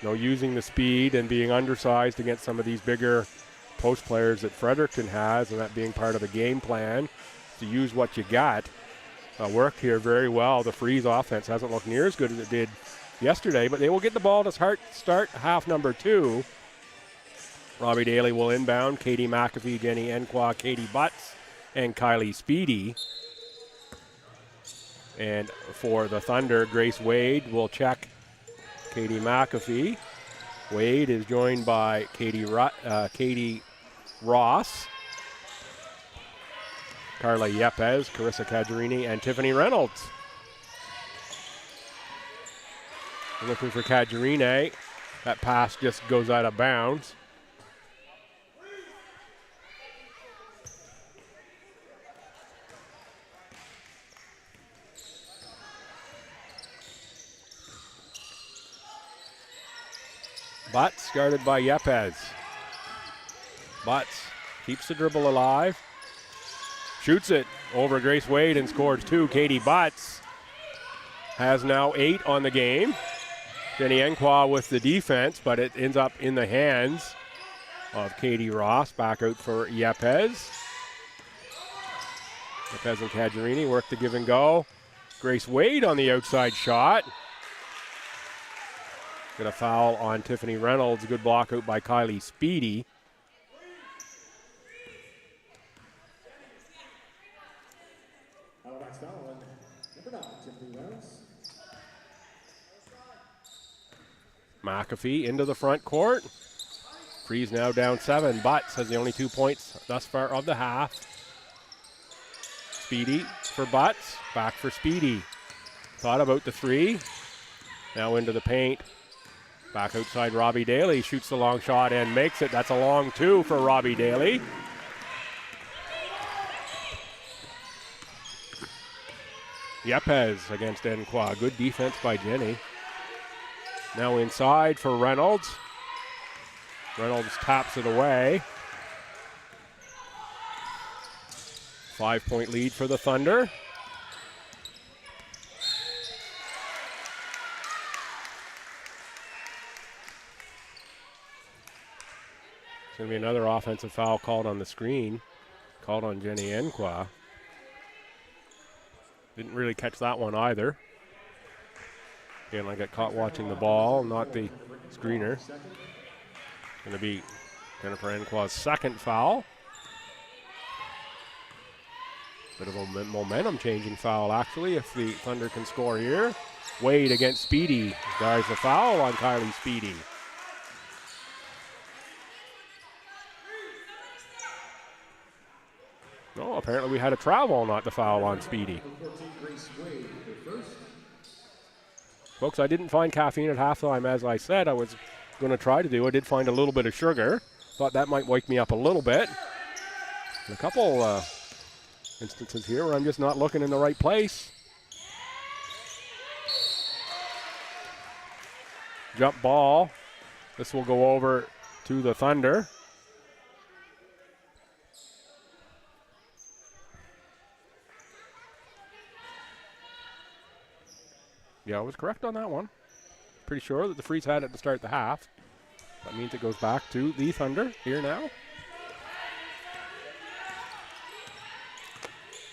using the speed and being undersized against some of these bigger post players that Fredericton has, and that being part of the game plan to use what you got. Worked here very well. The Freeze offense hasn't looked near as good as it did yesterday, but they will get the ball to start half number 2. Robbie Daly will inbound. Katie McAfee, Jenny Enqua, Katie Butts, and Kylie Speedy. And for the Thunder, Grace Wade will check Katie McAfee. Wade is joined by Katie Ross, Carla Yepes, Carissa Cajarini, and Tiffany Reynolds. Looking for Cajarine. That pass just goes out of bounds. Butts guarded by Yepes. Butts keeps the dribble alive. Shoots it over Grace Wade and scores 2. Katie Butts has now 8 on the game. Jenny Enqua with the defense, but it ends up in the hands of Katie Ross. Back out for Yepes. Yepes and Cajarini work the give and go. Grace Wade on the outside shot. Got a foul on Tiffany Reynolds. Good block out by Kylie Speedy. McAfee into the front court. Freeze now down 7. Butts has the only 2 points thus far of the half. Speedy for Butts. Back for Speedy. Thought about the 3. Now into the paint. Back outside Robbie Daly. Shoots the long shot and makes it. That's a long 2 for Robbie Daly. Yepes against Enqua. Good defense by Jenny. Now inside for Reynolds. Reynolds taps it away. 5-point lead for the Thunder. It's going to be another offensive foul called on the screen. Called on Jenny Enqua. Didn't really catch that one either. Again, I got caught watching the ball, not the screener. Going to be Jennifer Enqua's second foul. Bit of a momentum-changing foul, actually, if the Thunder can score here. Wade against Speedy. There's the foul on Kylie Speedy. No, apparently we had a travel, not the foul on Speedy. Folks, I didn't find caffeine at halftime, as I said. I was going to try to do. I did find a little bit of sugar. Thought that might wake me up a little bit. And a couple instances here where I'm just not looking in the right place. Jump ball. This will go over to the Thunder. Yeah, I was correct on that one. Pretty sure that the Freeze had it to start the half. That means it goes back to the Thunder here now.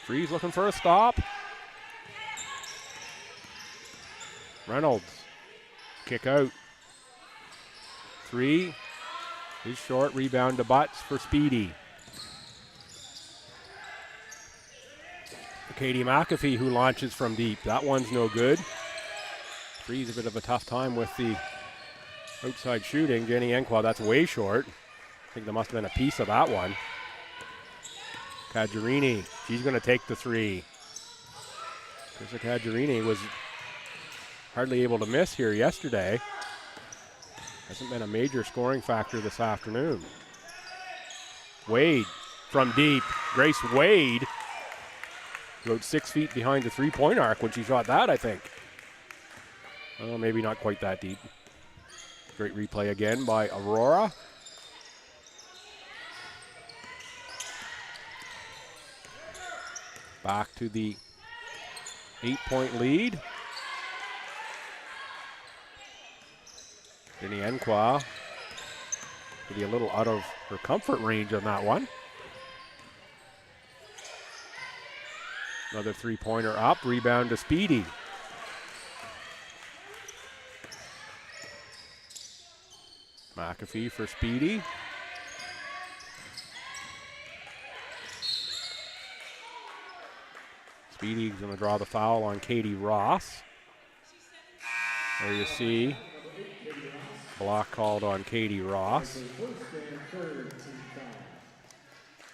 Freeze looking for a stop. Reynolds. Kick out. 3 is short. Rebound to Butts for Speedy. Katie McAfee who launches from deep. That one's no good. Freeze a bit of a tough time with the outside shooting. Jenny Enqua, that's way short. I think there must have been a piece of that one. Cajarini, she's going to take the 3. Krista Cajarini was hardly able to miss here yesterday. Hasn't been a major scoring factor this afternoon. Wade from deep. Grace Wade rode 6 feet behind the three-point arc when she shot that, I think. Oh, maybe not quite that deep. Great replay again by Aurora. Back to the 8-point lead. Jenny Enqua could be a little out of her comfort range on that one. Another three-pointer up, rebound to Speedy. McAfee for Speedy. Speedy's going to draw the foul on Katie Ross. There you see block called on Katie Ross.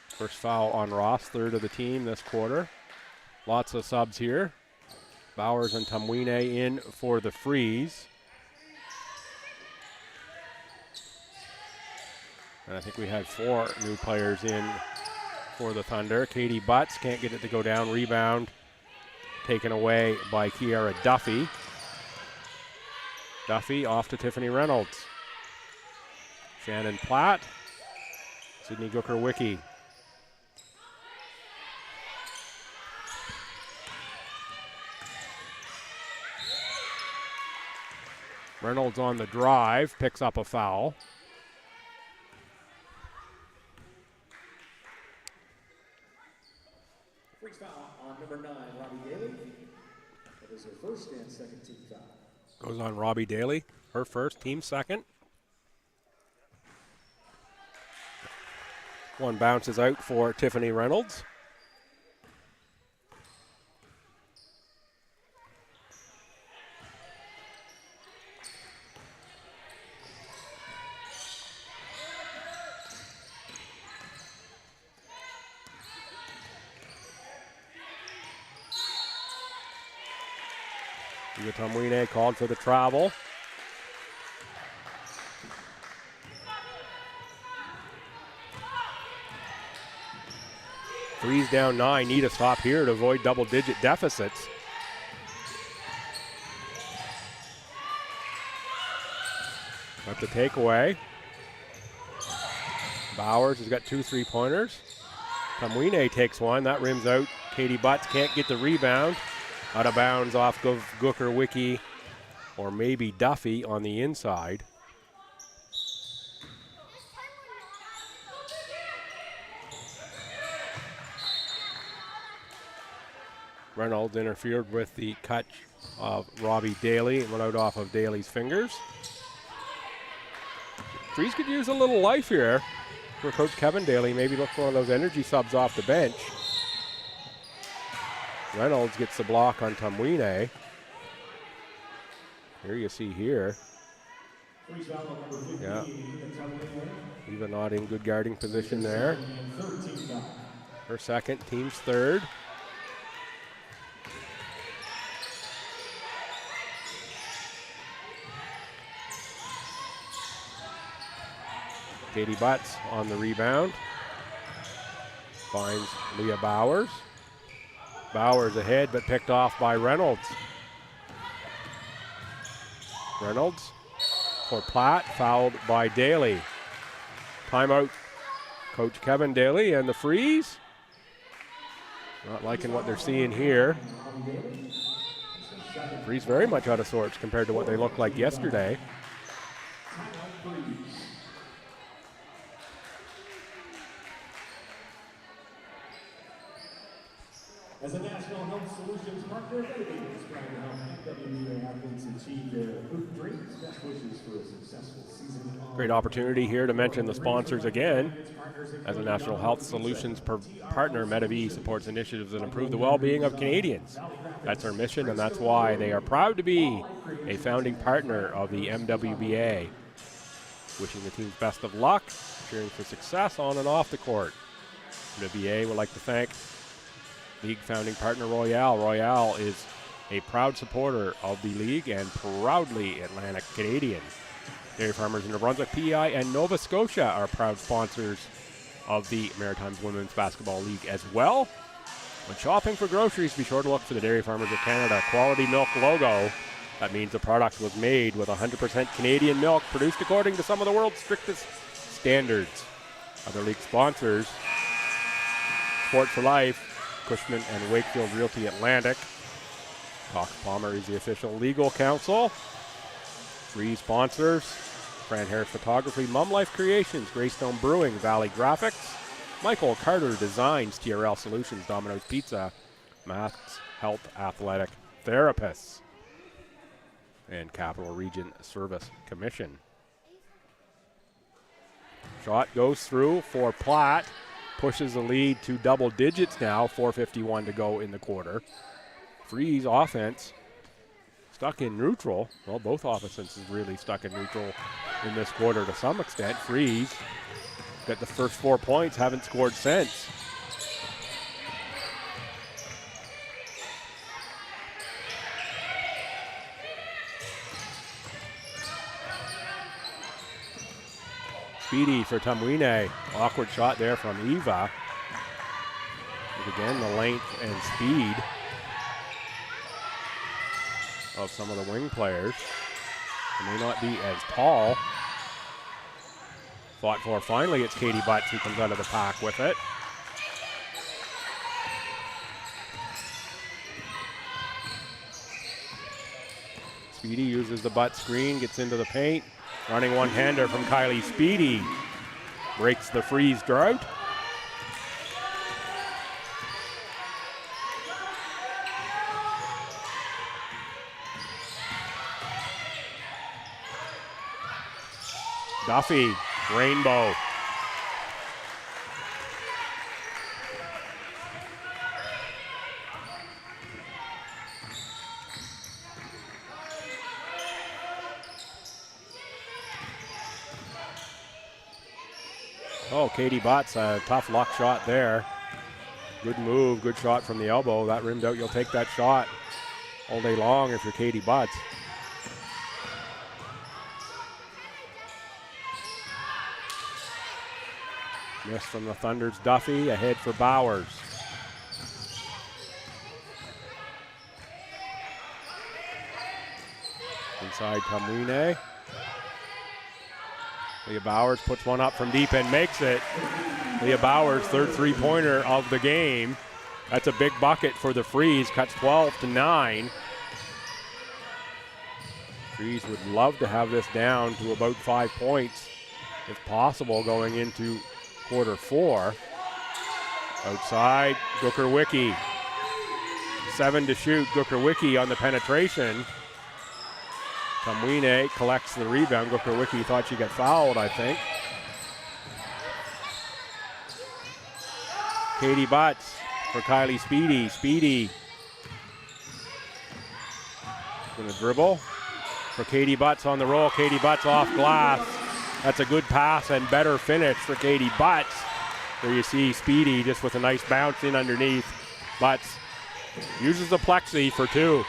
First foul on Ross, third of the team this quarter. Lots of subs here. Bowers and Tumwine in for the Freeze. And I think we had 4 new players in for the Thunder. Katie Butts can't get it to go down. Rebound taken away by Kiara Duffy. Duffy off to Tiffany Reynolds. Shannon Platt. Sydney Gooker-Wicki. Reynolds on the drive, picks up a foul. Freeze foul on number 9, Robbie Daly. That is her first and second team foul. Goes on Robbie Daly, her first, team second. One bounces out for Tiffany Reynolds. Tumwine called for the travel. Freeze down 9, need a stop here to avoid double-digit deficits. Got the takeaway. Bowers has got 2 3-pointers. Tumwine takes one, that rims out. Katie Butts can't get the rebound. Out of bounds off Gooker-Wicki, or maybe Duffy on the inside. Reynolds interfered with the catch of Robbie Daly. It went out off of Daly's fingers. Freeze could use a little life here for Coach Kevin Daly. Maybe look for one of those energy subs off the bench. Reynolds gets the block on Tumwine. Here you see here. Yeah. Even not in good guarding position there. Her second, team's third. Katie Butts on the rebound. Finds Leah Bowers. Bowers ahead, but picked off by Reynolds. Reynolds for Platt, fouled by Daly. Timeout, Coach Kevin Daly, and the Freeze. Not liking what they're seeing here. Freeze very much out of sorts compared to what they looked like yesterday. As a National Health Solutions partner, dedicated to trying to help MWBA athletes achieve their hoop dreams. Best wishes for a successful season. Great opportunity here to mention the sponsors again. As a National Health Solutions partner, MediV supports initiatives that improve the well-being of Canadians. That's our mission, and that's why they are proud to be a founding partner of the MWBA. Wishing the teams best of luck, cheering for success on and off the court. MWBA would like to thank league founding partner Royale. Royale is a proud supporter of the league and proudly Atlantic Canadian. Dairy Farmers in New Brunswick, PEI, and Nova Scotia are proud sponsors of the Maritimes Women's Basketball League as well. When shopping for groceries, be sure to look for the Dairy Farmers of Canada quality milk logo. That means the product was made with 100% Canadian milk produced according to some of the world's strictest standards. Other league sponsors: Sport for Life, Cushman and Wakefield Realty Atlantic. Cox Palmer is the official legal counsel. Three sponsors: Fran Harris Photography, Mum Life Creations, Greystone Brewing, Valley Graphics, Michael Carter Designs, TRL Solutions, Domino's Pizza, Mass Health Athletic Therapists, and Capital Region Service Commission. Shot goes through for Platt. Pushes the lead to double digits now, 4:51 to go in the quarter. Freeze offense stuck in neutral. Well, both offenses really stuck in neutral in this quarter to some extent. Freeze got the first 4 points, haven't scored since. Speedy for Tamwine. Awkward shot there from Eva. But again, the length and speed of some of the wing players. They may not be as tall. Fought for. Finally, it's Katie Butts who comes out of the pack with it. Speedy uses the butt screen, gets into the paint. Running one-hander from Kylie Speedy. Breaks the Freeze drought. Duffy, rainbow. Oh, Katie Butts, a tough luck shot there. Good move, good shot from the elbow. That rimmed out, you'll take that shot all day long if you're Katie Butts. Miss from the Thunder's Duffy, ahead for Bowers. Inside Tamwine. Leah Bowers puts one up from deep and makes it. Leah Bowers, third three-pointer of the game. That's a big bucket for the Freeze, cuts 12-9. Freeze would love to have this down to about 5 points, if possible, going into quarter four. Outside, Gooker-Wicki. 7 to shoot, Gooker-Wicki on the penetration. Tamwine collects the rebound. Gooker-Wicki thought she got fouled, I think. Katie Butts for Kylie Speedy. Speedy gonna dribble for Katie Butts on the roll. Katie Butts off glass. That's a good pass and better finish for Katie Butts. There you see Speedy just with a nice bounce in underneath. Butts uses the plexi for two.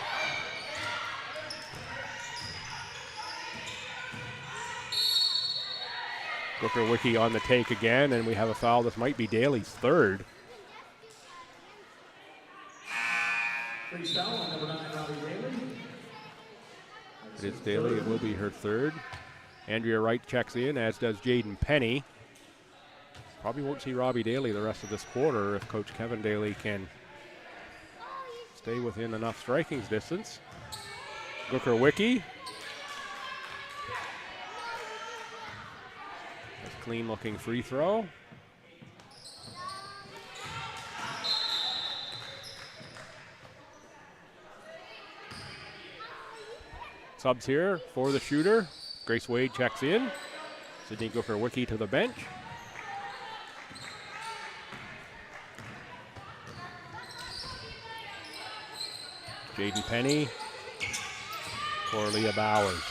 Booker Wiki on the take again, and we have a foul. This might be Daly's third. Freeze foul on number 9, Robbie Daly. It is Daly. It will be her third. Andrea Wright checks in, as does Jaden Penny. Probably won't see Robbie Daly the rest of this quarter if Coach Kevin Daly can stay within enough striking distance. Booker Wiki. Clean looking free throw. Subs here for the shooter. Grace Wade checks in. Sydney Booker Wiki to the bench. Jaden Penny for Leah Bowers.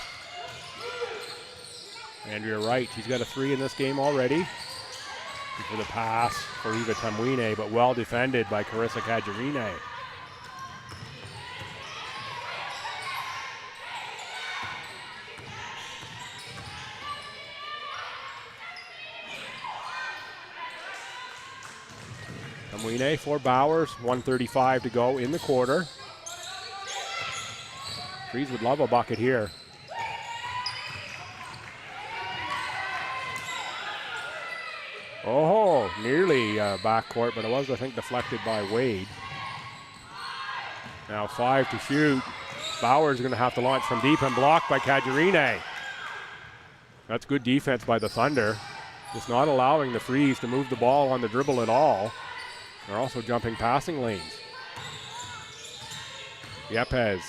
Andrea Wright, she's got a 3 in this game already. For the pass for Eva Tamwine, but well defended by Carissa Kajarine. Tamwine for Bowers, 1:35 to go in the quarter. Freeze would love a bucket here. Oh, nearly backcourt, but it was, I think, deflected by Wade. Now 5 to shoot. Bowers is going to have to launch from deep and blocked by Kajarine. That's good defense by the Thunder. Just not allowing the Freeze to move the ball on the dribble at all. They're also jumping passing lanes. Yepes.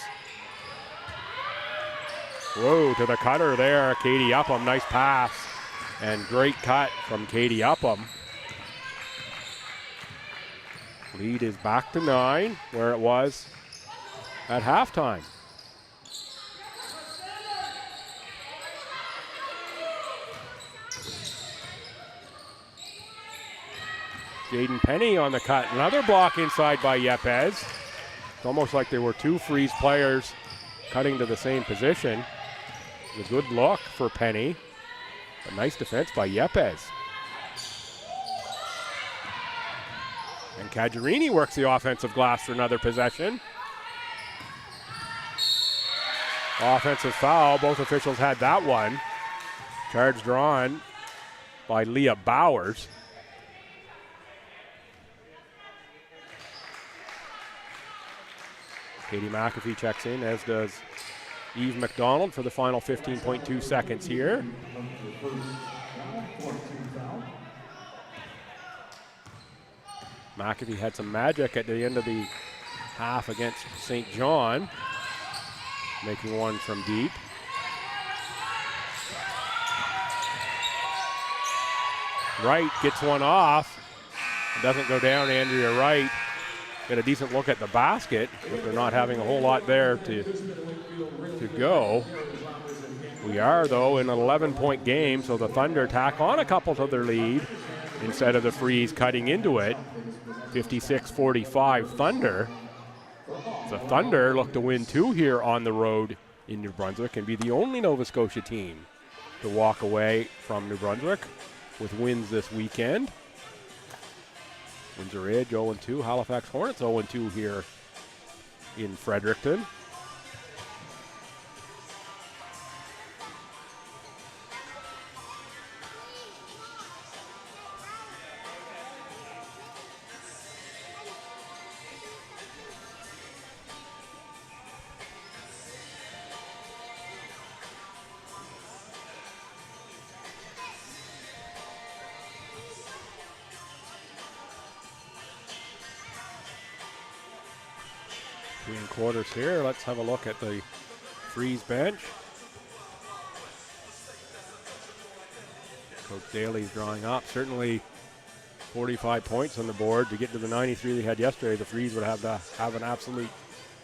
Whoa, to the cutter there, Katie Upham, nice pass. And great cut from Katie Upham. Lead is back to 9, where it was at halftime. Jaden Penny on the cut. Another block inside by Yepes. It's almost like there were 2 Freeze players cutting to the same position. A good look for Penny. A nice defense by Yepes. And Kajarini works the offensive glass for another possession. Offensive foul. Both officials had that one. Charge drawn by Leah Bowers. Katie McAfee checks in, as does Eve McDonald for the final 15.2 seconds here. McAfee had some magic at the end of the half against St. John, making one from deep. Wright gets one off. It doesn't go down. Andrea Wright get a decent look at the basket, but they're not having a whole lot there to go. We are, though, in an 11-point game, so the Thunder tack on a couple to their lead instead of the Freeze cutting into it. 56-45 Thunder. The Thunder look to win 2 here on the road in New Brunswick and be the only Nova Scotia team to walk away from New Brunswick with wins this weekend. Windsor Ridge 0-2, Halifax Hornets 0-2 here in Fredericton. Between quarters here, let's have a look at the Freeze bench. Coach Daly's drawing up. Certainly 45 points on the board to get to the 93 they had yesterday. The Freeze would have to have an absolute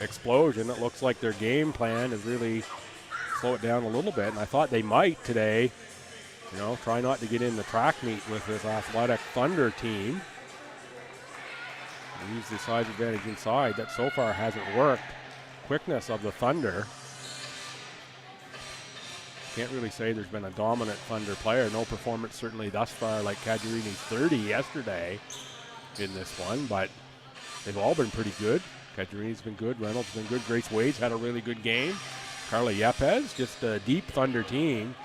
explosion. It looks like their game plan is really slow it down a little bit, and I thought they might today. You know, try not to get in the track meet with this athletic Thunder team. Use the size advantage inside. That so far hasn't worked. Quickness of the Thunder. Can't really say there's been a dominant Thunder player. No performance certainly thus far like Caggiarini's 30 yesterday in this one, but they've all been pretty good. Caggiarini's been good, Reynolds been good, Grace Wade's had a really good game. Carla Yepes, just a deep Thunder team.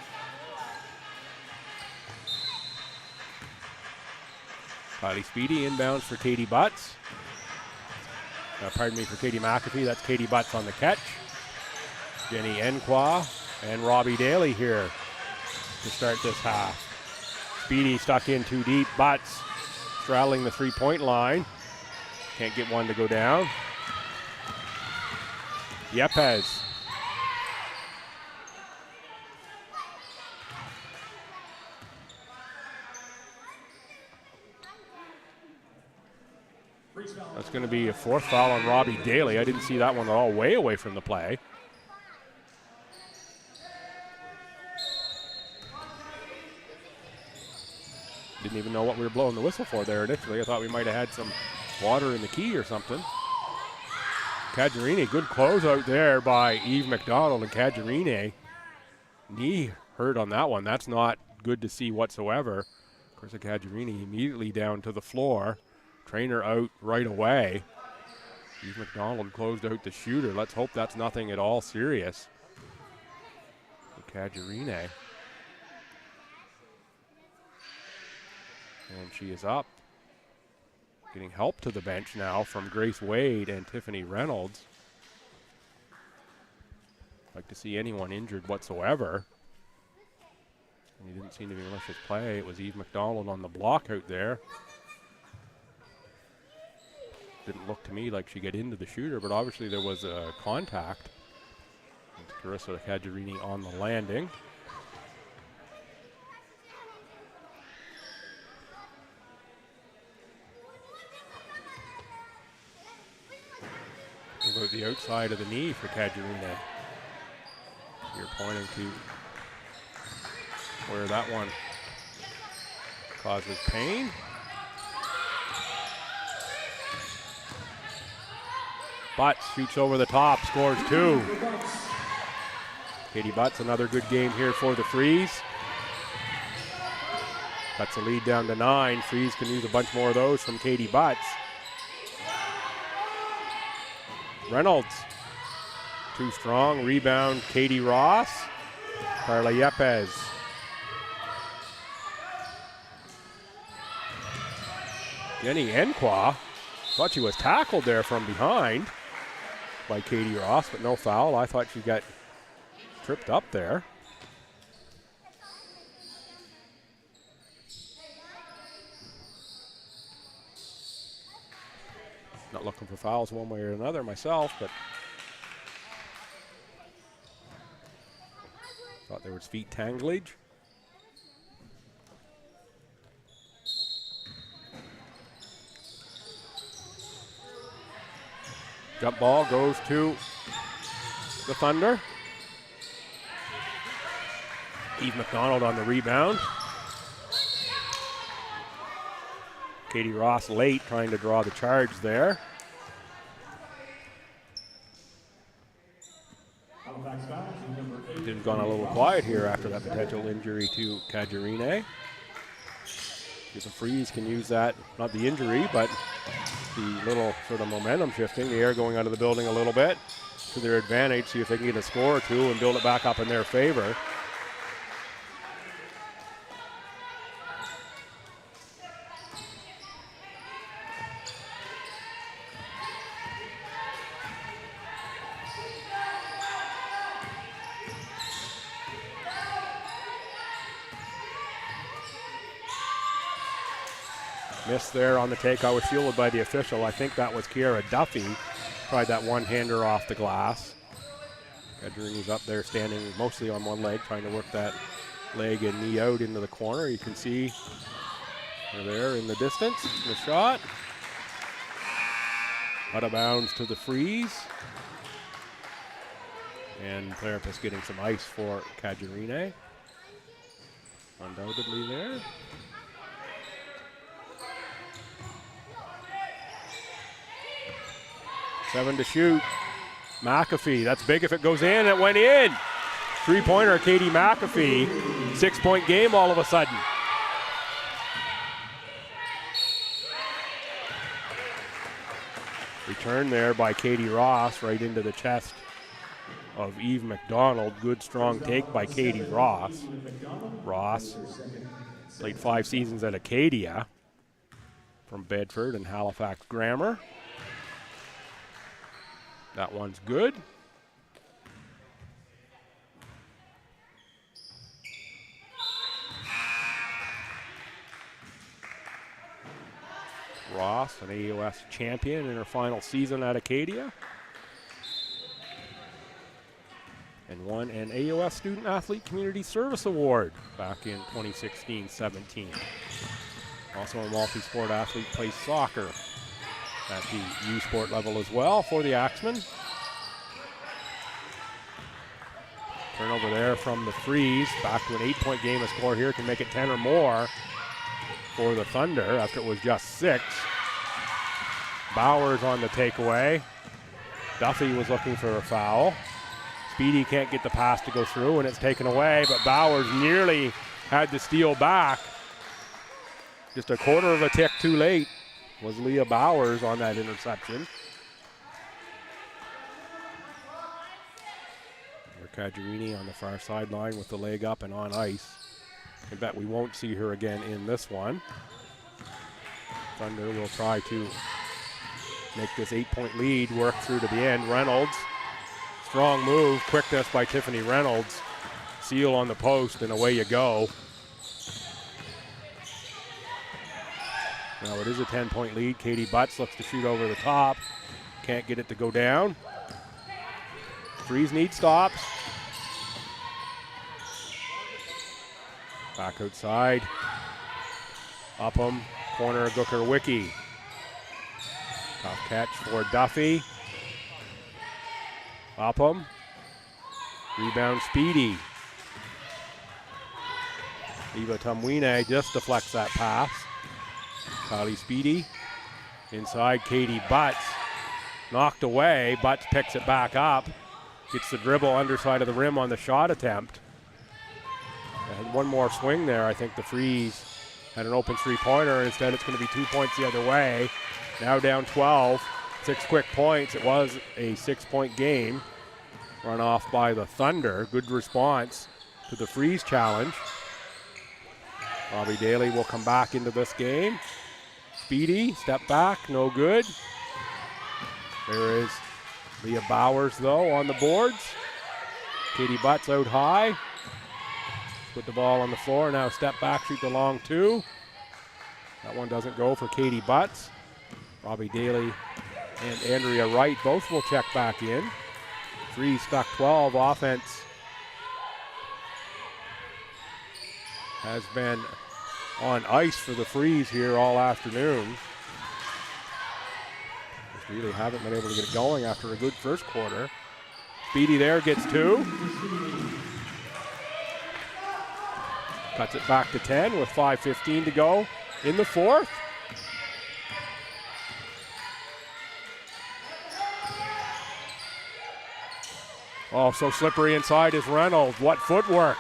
Kylie Speedy inbounds for Katie Butts. Pardon me, for Katie McAfee. That's Katie Butts on the catch. Jenny Enqua and Robbie Daly here to start this half. Speedy stuck in too deep. Butts straddling the three-point line. Can't get one to go down. Yepes. That's going to be a fourth foul on Robbie Daly. I didn't see that one at all, way away from the play. Didn't even know what we were blowing the whistle for there initially. I thought we might have had some water in the key or something. Caggiarini, good close out there by Eve McDonald, and Caggiarini, knee hurt on that one. That's not good to see whatsoever. Of course, Caggiarini immediately down to the floor. Trainer out right away. Eve McDonald closed out the shooter. Let's hope that's nothing at all serious for Caggiarini. And she is up. Getting help to the bench now from Grace Wade and Tiffany Reynolds. Like to see anyone injured whatsoever. And he didn't seem to be malicious play. It was Eve McDonald on the block out there. Didn't look to me like she got into the shooter, but obviously there was a contact. And Carissa Caggiarini on the landing. About the outside of the knee for Caggiarini. You're pointing to where that one causes pain. Butts shoots over the top, scores two. Katie Butts, another good game here for the Freeze. Cuts the lead down to 9. Freeze can use a bunch more of those from Katie Butts. Reynolds, too strong. Rebound, Katie Ross. Carla Yepes. Jenny Enqua. Thought she was tackled there from behind by Katie Ross, but no foul. I thought she got tripped up there. Not looking for fouls one way or another myself, but thought there was feet tanglage. Jump ball goes to the Thunder. Eve McDonald on the rebound. Katie Ross late, trying to draw the charge there. They've gone a little quiet here after that potential injury to Caggiarini. The Freeze can use that, not the injury, but the little sort of momentum shifting, the air going out of the building a little bit to their advantage, see if they can get a score or two and build it back up in their favor. Miss there on the takeout, was fielded by the official. I think that was Kiara Duffy. Tried that one-hander off the glass. Caggiarini's up there standing mostly on one leg, trying to work that leg and knee out into the corner. You can see her there in the distance, the shot. Out of bounds to the Freeze. And Therapist getting some ice for Caggiarini. Undoubtedly there. Seven to shoot. McAfee, that's big if it goes in. It went in. Three-pointer, Katie McAfee. 6-point game all of a sudden. Return there by Katie Ross right into the chest of Eve McDonald. Good, strong take by Katie Ross. Ross played 5 seasons at Acadia from Bedford and Halifax Grammar. That one's good. Ross, an AUS champion in her final season at Acadia. And won an AUS Student Athlete Community Service Award back in 2016-17. Also a multi-sport athlete, plays soccer at the U Sport level as well for the Axemen. Turnover there from the Freeze. Back to an 8-point game. A score here can make it 10 or more for the Thunder after it was just 6. Bowers on the takeaway. Duffy was looking for a foul. Speedy can't get the pass to go through, and it's taken away, but Bowers nearly had the steal back. Just a quarter of a tick too late was Leah Bowers on that interception. Mercagerini on the far sideline with the leg up and on ice. I bet we won't see her again in this one. Thunder will try to make this 8-point lead work through to the end. Reynolds, strong move, quickness by Tiffany Reynolds. Seal on the post, and away you go. Now it is a 10-point lead. Katie Butts looks to shoot over the top. Can't get it to go down. Freeze need stops. Back outside. Upham, corner Gooker Wiki. Tough catch for Duffy. Upham. Rebound Speedy. Eva Tumwine just deflects that pass. Kylie Speedy. Inside Katie Butts. Knocked away. Butts picks it back up. Gets the dribble underside of the rim on the shot attempt. And one more swing there. I think the Freeze had an open three-pointer. Instead, it's going to be 2 points the other way. Now down 12. 6 quick points. It was a 6-point game. Run off by the Thunder. Good response to the Freeze challenge. Robbie Daly will come back into this game. Speedy, step back, no good. There is Leah Bowers, though, on the boards. Katie Butts out high. Put the ball on the floor. Now step back, shoot the long 2. That one doesn't go for Katie Butts. Robbie Daly and Andrea Wright both will check back in. Freeze stuck 12. Offense has been on ice for the Freeze here all afternoon. Just really haven't been able to get it going after a good first quarter. Speedy there gets 2. Cuts it back to 10 with 5:15 to go in the fourth. Oh, so slippery inside is Reynolds. What footwork.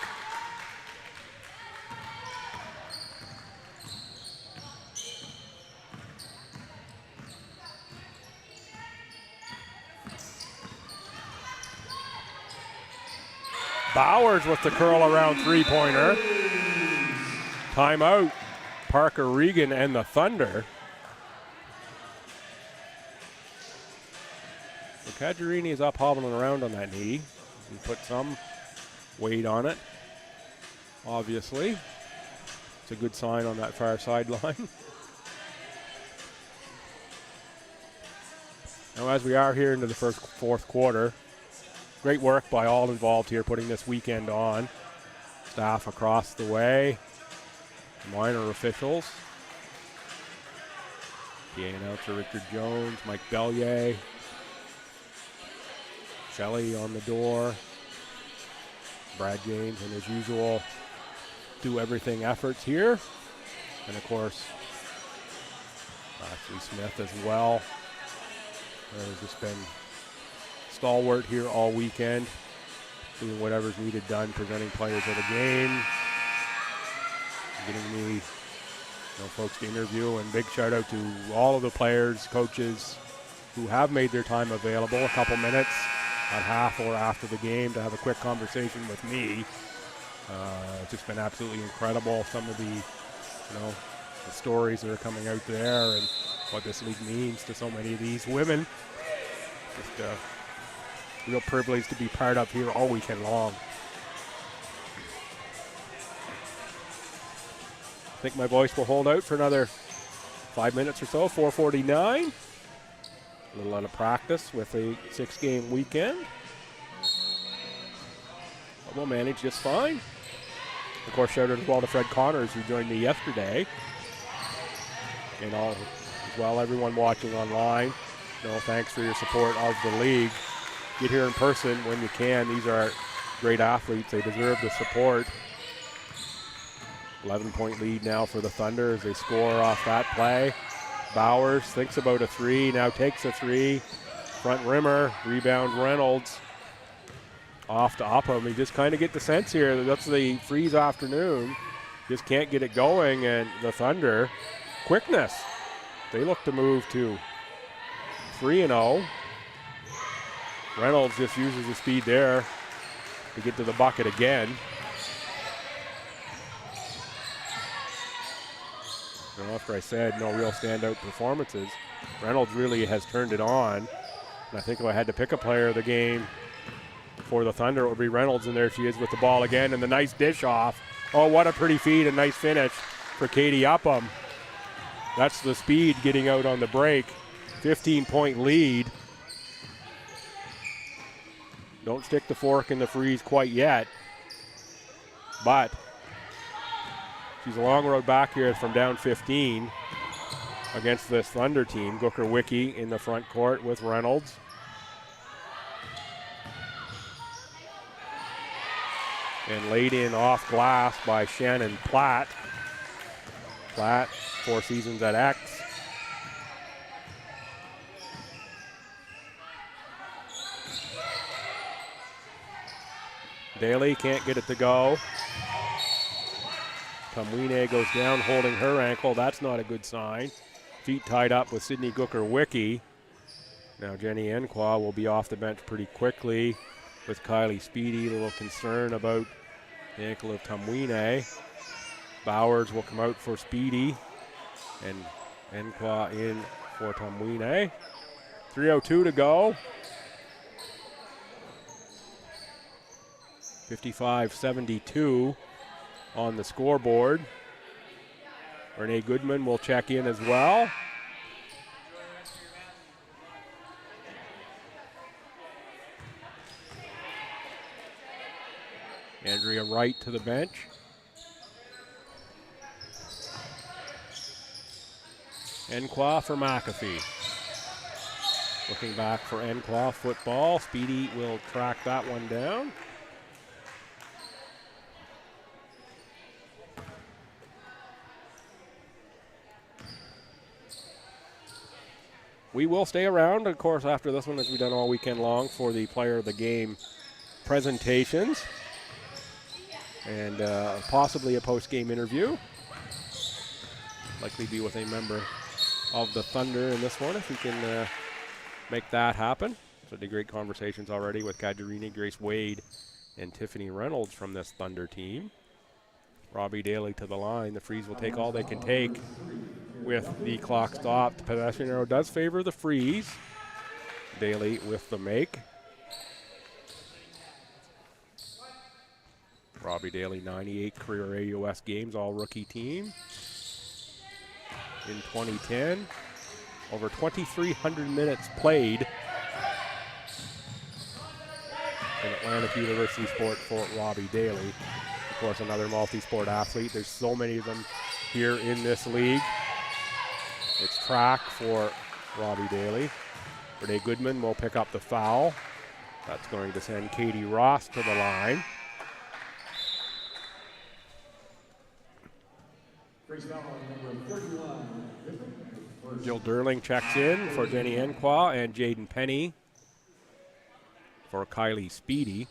Bowers with the curl around three-pointer. Timeout. Parker Regan and the Thunder. Cagerini is up hobbling around on that knee and put some weight on it. Obviously. It's a good sign on that far sideline. Now as we are here into the fourth quarter, great work by all involved here putting this weekend on. Staff across the way, minor officials. PA announcer Richard Jones, Mike Bellier, Shelley on the door, Brad James and his usual do everything efforts here. And of course, Ashley Smith as well. Has just been stalwart here all weekend. doing whatever's needed done, presenting players of the game, getting me folks to interview, and big shout out to all of the players, coaches who have made their time available, a couple minutes at half or after the game to have a quick conversation with me. It's just been absolutely incredible. Some of the stories that are coming out there and what this league means to so many of these women. Just a real privilege to be part of here all weekend long. I think my voice will hold out for another 5 minutes or so. 4:49. A little out of practice with a 6-game weekend. But we'll manage just fine. Of course, shout out as well to Fred Connors, who joined me yesterday. And all, as well, everyone watching online. Thanks for your support of the league. Get here in person when you can. These are great athletes. They deserve the support. 11-point lead now for the Thunder as they score off that play. Bowers thinks about a three, now takes a three. Front rimmer, rebound Reynolds. Off to Upham. You just kind of get the sense here that that's the Freeze afternoon. Just can't get it going, and the Thunder, quickness. They look to move to 3-0. Reynolds just uses the speed there to get to the bucket again. After I said no real standout performances, Reynolds really has turned it on. And I think if I had to pick a player of the game for the Thunder, it would be Reynolds, and there she is with the ball again, and the nice dish off. Oh, what a pretty feed, a nice finish for Katie Upham. That's the speed getting out on the break. 15-point lead. Don't stick the fork in the Freeze quite yet, but she's a long road back here from down 15 against this Thunder team. Gooker-Wicki in the front court with Reynolds. And laid in off glass by Shannon Platt. Platt, 4 seasons at X. Daly can't get it to go. Kamwine goes down holding her ankle. That's not a good sign. Feet tied up with Sydney Gooker-Wicki. Now Jenny Enqua will be off the bench pretty quickly with Kylie Speedy. A little concern about the ankle of Kamwine. Bowers will come out for Speedy. And Enqua in for Kamwine. 3:02 to go. 55-72 on the scoreboard. Renee Goodman will check in as well. Andrea Wright to the bench. Enqua for McAfee. Looking back for Enqua football. Speedy will track that one down. We will stay around, of course, after this one, as we've done all weekend long, for the player of the game presentations and possibly a post-game interview. Likely be with a member of the Thunder in this one, if we can make that happen. Certainly great conversations already with Kajarini, Grace Wade, and Tiffany Reynolds from this Thunder team. Robbie Daly to the line. The Freeze will take all they can take with the clock stopped. The possession arrow does favor the Freeze. Daly with the make. Robbie Daly, 98 career AUS games, all rookie team. In 2010, over 2,300 minutes played in Atlantic University sport for Robbie Daly. Of course, another multi-sport athlete. There's so many of them here in this league. It's track for Robbie Daly. Renee Goodman will pick up the foul. That's going to send Katie Ross to the line. Jill Durling checks in for Jenny Enqua and Jaden Penny for Kylie Speedy.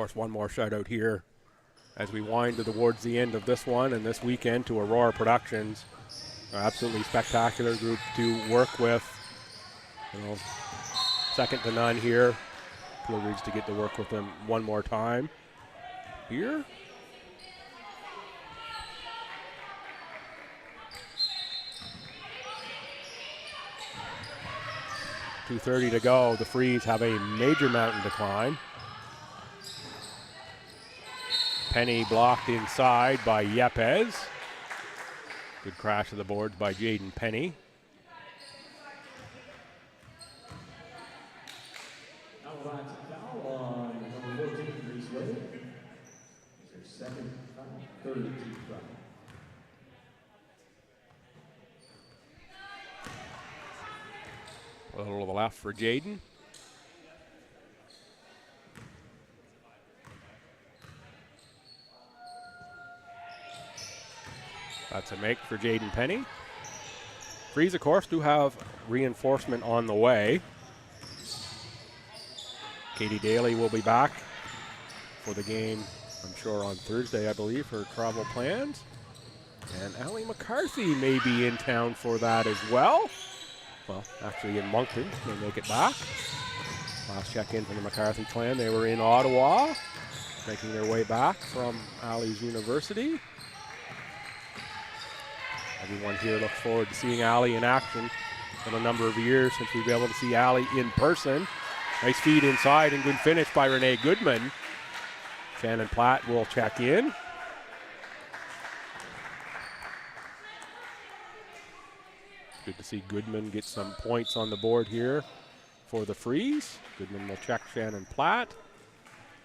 course, one more shout out here as we wind towards the end of this one and this weekend to Aurora Productions. Absolutely spectacular group to work with. You know, second to none here. Privileged to get to work with them one more time here. .230 to go. The Frees have a major mountain decline. Penny blocked inside by Yepes. Good crash of the boards by Jaden Penny. Now that's a foul on number 14, Reese Wade. It's their second foul, third team foul. A little to the left for Jaden. That's a make for Jaden Penny. Frees, of course, do have reinforcement on the way. Katie Daly will be back for the game, I'm sure, on Thursday, I believe, for travel plans. And Allie McCarthy may be in town for that as well. Well, actually in Moncton, they make it back. Last check-in from the McCarthy clan, they were in Ottawa, making their way back from Allie's university. Everyone here looks forward to seeing Allie in action. In a number of years since we've been able to see Allie in person. Nice feed inside and good finish by Renee Goodman. Shannon Platt will check in. Good to see Goodman get some points on the board here for the Frees. Goodman will check Shannon Platt.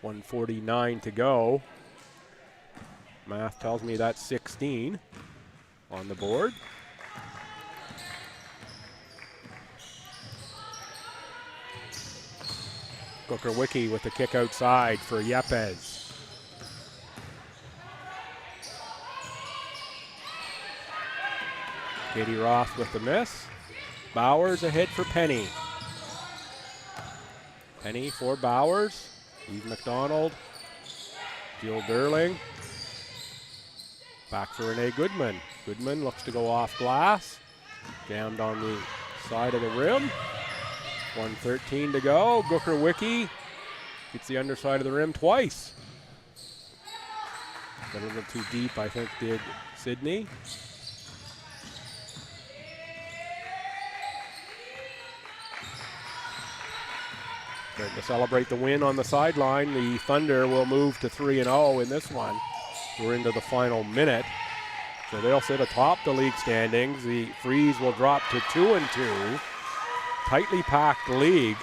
1:49 to go. Math tells me that's 16 on the board. Booker Wiki with the kick outside for Yepes. Katie Ross with the miss. Bowers ahead for Penny. Penny for Bowers. Eve McDonald. Jill Durling. Back for Renee Goodman. Goodman looks to go off glass. Jammed on the side of the rim. 1:13 to go. Booker Wiki gets the underside of the rim twice. Got a little too deep, I think, did Sydney. Starting to celebrate the win on the sideline. The Thunder will move to 3-0 in this one. We're into the final minute. So they'll sit atop the league standings. The Frees will drop to 2-2. Tightly packed league.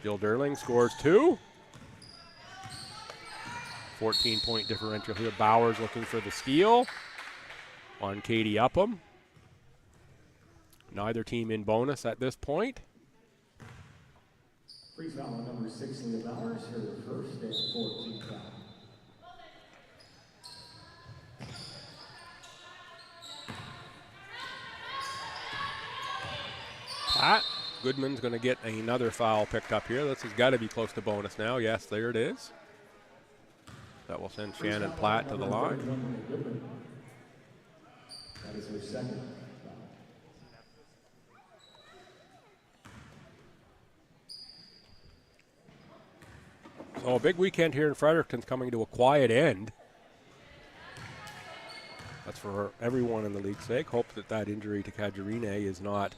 Jill Durling scores 2. 14-point differential here. Bowers looking for the steal on Katie Upham. Neither team in bonus at this point. Freeze foul on number 6, Leah Bowers, her first and 14th foul. Platt. Goodman's going to get another foul picked up here. This has got to be close to bonus now. Yes, there it is. That will send Shannon Platt to the line. That is her second foul. So a big weekend here in Fredericton's coming to a quiet end. That's for everyone in the league's sake. Hope that injury to Kajarine is not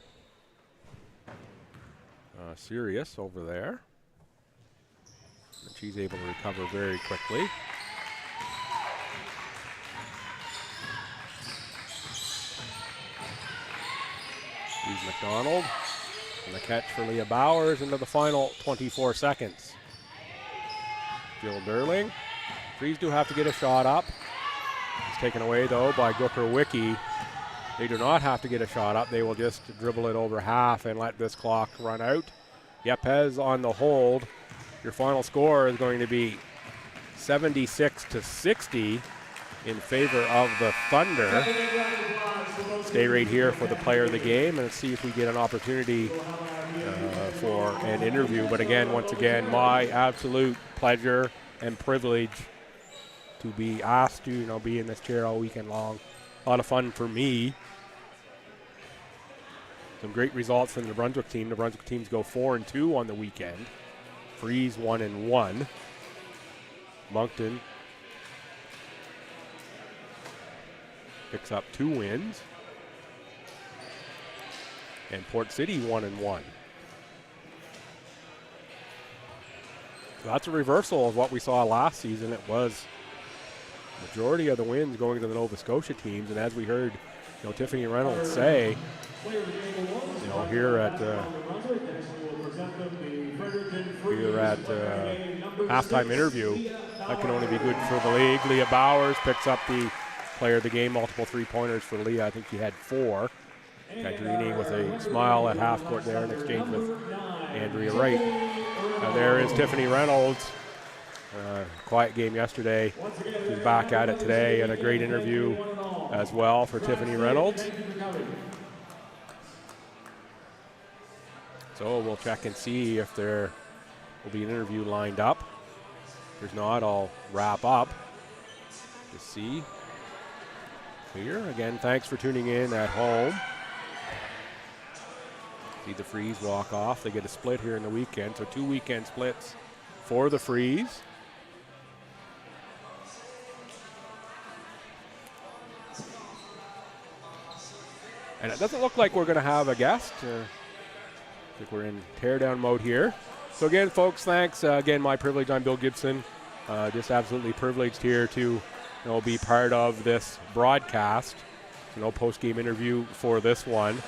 serious over there. And she's able to recover very quickly. Eve McDonald and the catch for Leah Bowers into the final 24 seconds. Jill Durling. Frees do have to get a shot up. It's taken away though by Booker Wiki. They do not have to get a shot up. They will just dribble it over half and let this clock run out. Yepes on the hold. Your final score is going to be 76-60. in favor of the Thunder. Stay right here for the player of the game and see if we get an opportunity for an interview. But again, once again, my absolute pleasure and privilege to be asked to, be in this chair all weekend long. A lot of fun for me. Some great results from the Brunswick team. The Brunswick teams go 4-2 on the weekend. Freeze 1-1. Moncton picks up 2 wins. And Port City 1-1. So that's a reversal of what we saw last season. It was majority of the wins going to the Nova Scotia teams, and as we heard, Tiffany Reynolds say, here at halftime interview, that can only be good for the league. Leah Bowers picks up the player of the game, multiple 3-pointers for Leah. I think she had 4. Kadrini with a smile at half court there in exchange with Andrea Wright. There is Tiffany Reynolds. Quiet game yesterday. She's back at it today, and a great interview as well for Tiffany Reynolds. So we'll check and see if there will be an interview lined up. If there's not, I'll wrap up to see. Here again, thanks for tuning in at home. See the Freeze walk off. They get a split here in the weekend, so 2 weekend splits for the Freeze. And it doesn't look like we're going to have a guest. I think we're in teardown mode here. So again, folks, thanks. Again, my privilege. I'm Bill Gibson. Just absolutely privileged here to be part of this broadcast. Post-game interview for this one.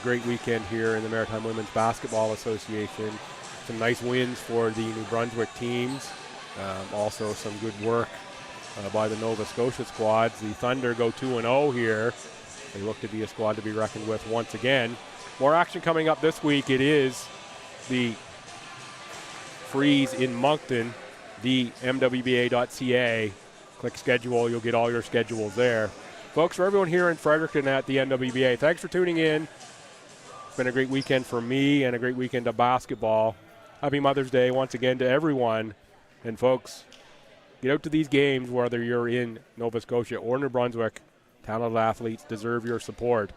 Great weekend here in the Maritime Women's Basketball Association. Some nice wins for the New Brunswick teams. Also some good work by the Nova Scotia squads. The Thunder go 2-0 here. They look to be a squad to be reckoned with once again. More action coming up this week. It is the Freeze in Moncton, the MWBA.ca. Click schedule. You'll get all your schedules there. Folks, for everyone here in Fredericton at the NWBA, thanks for tuning in. It's been a great weekend for me and a great weekend of basketball. Happy Mother's Day once again to everyone. And folks, get out to these games, whether you're in Nova Scotia or New Brunswick. Talented athletes deserve your support.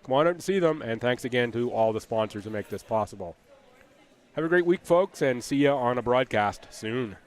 Come on out and see them, and thanks again to all the sponsors who make this possible. Have a great week, folks, and see you on a broadcast soon.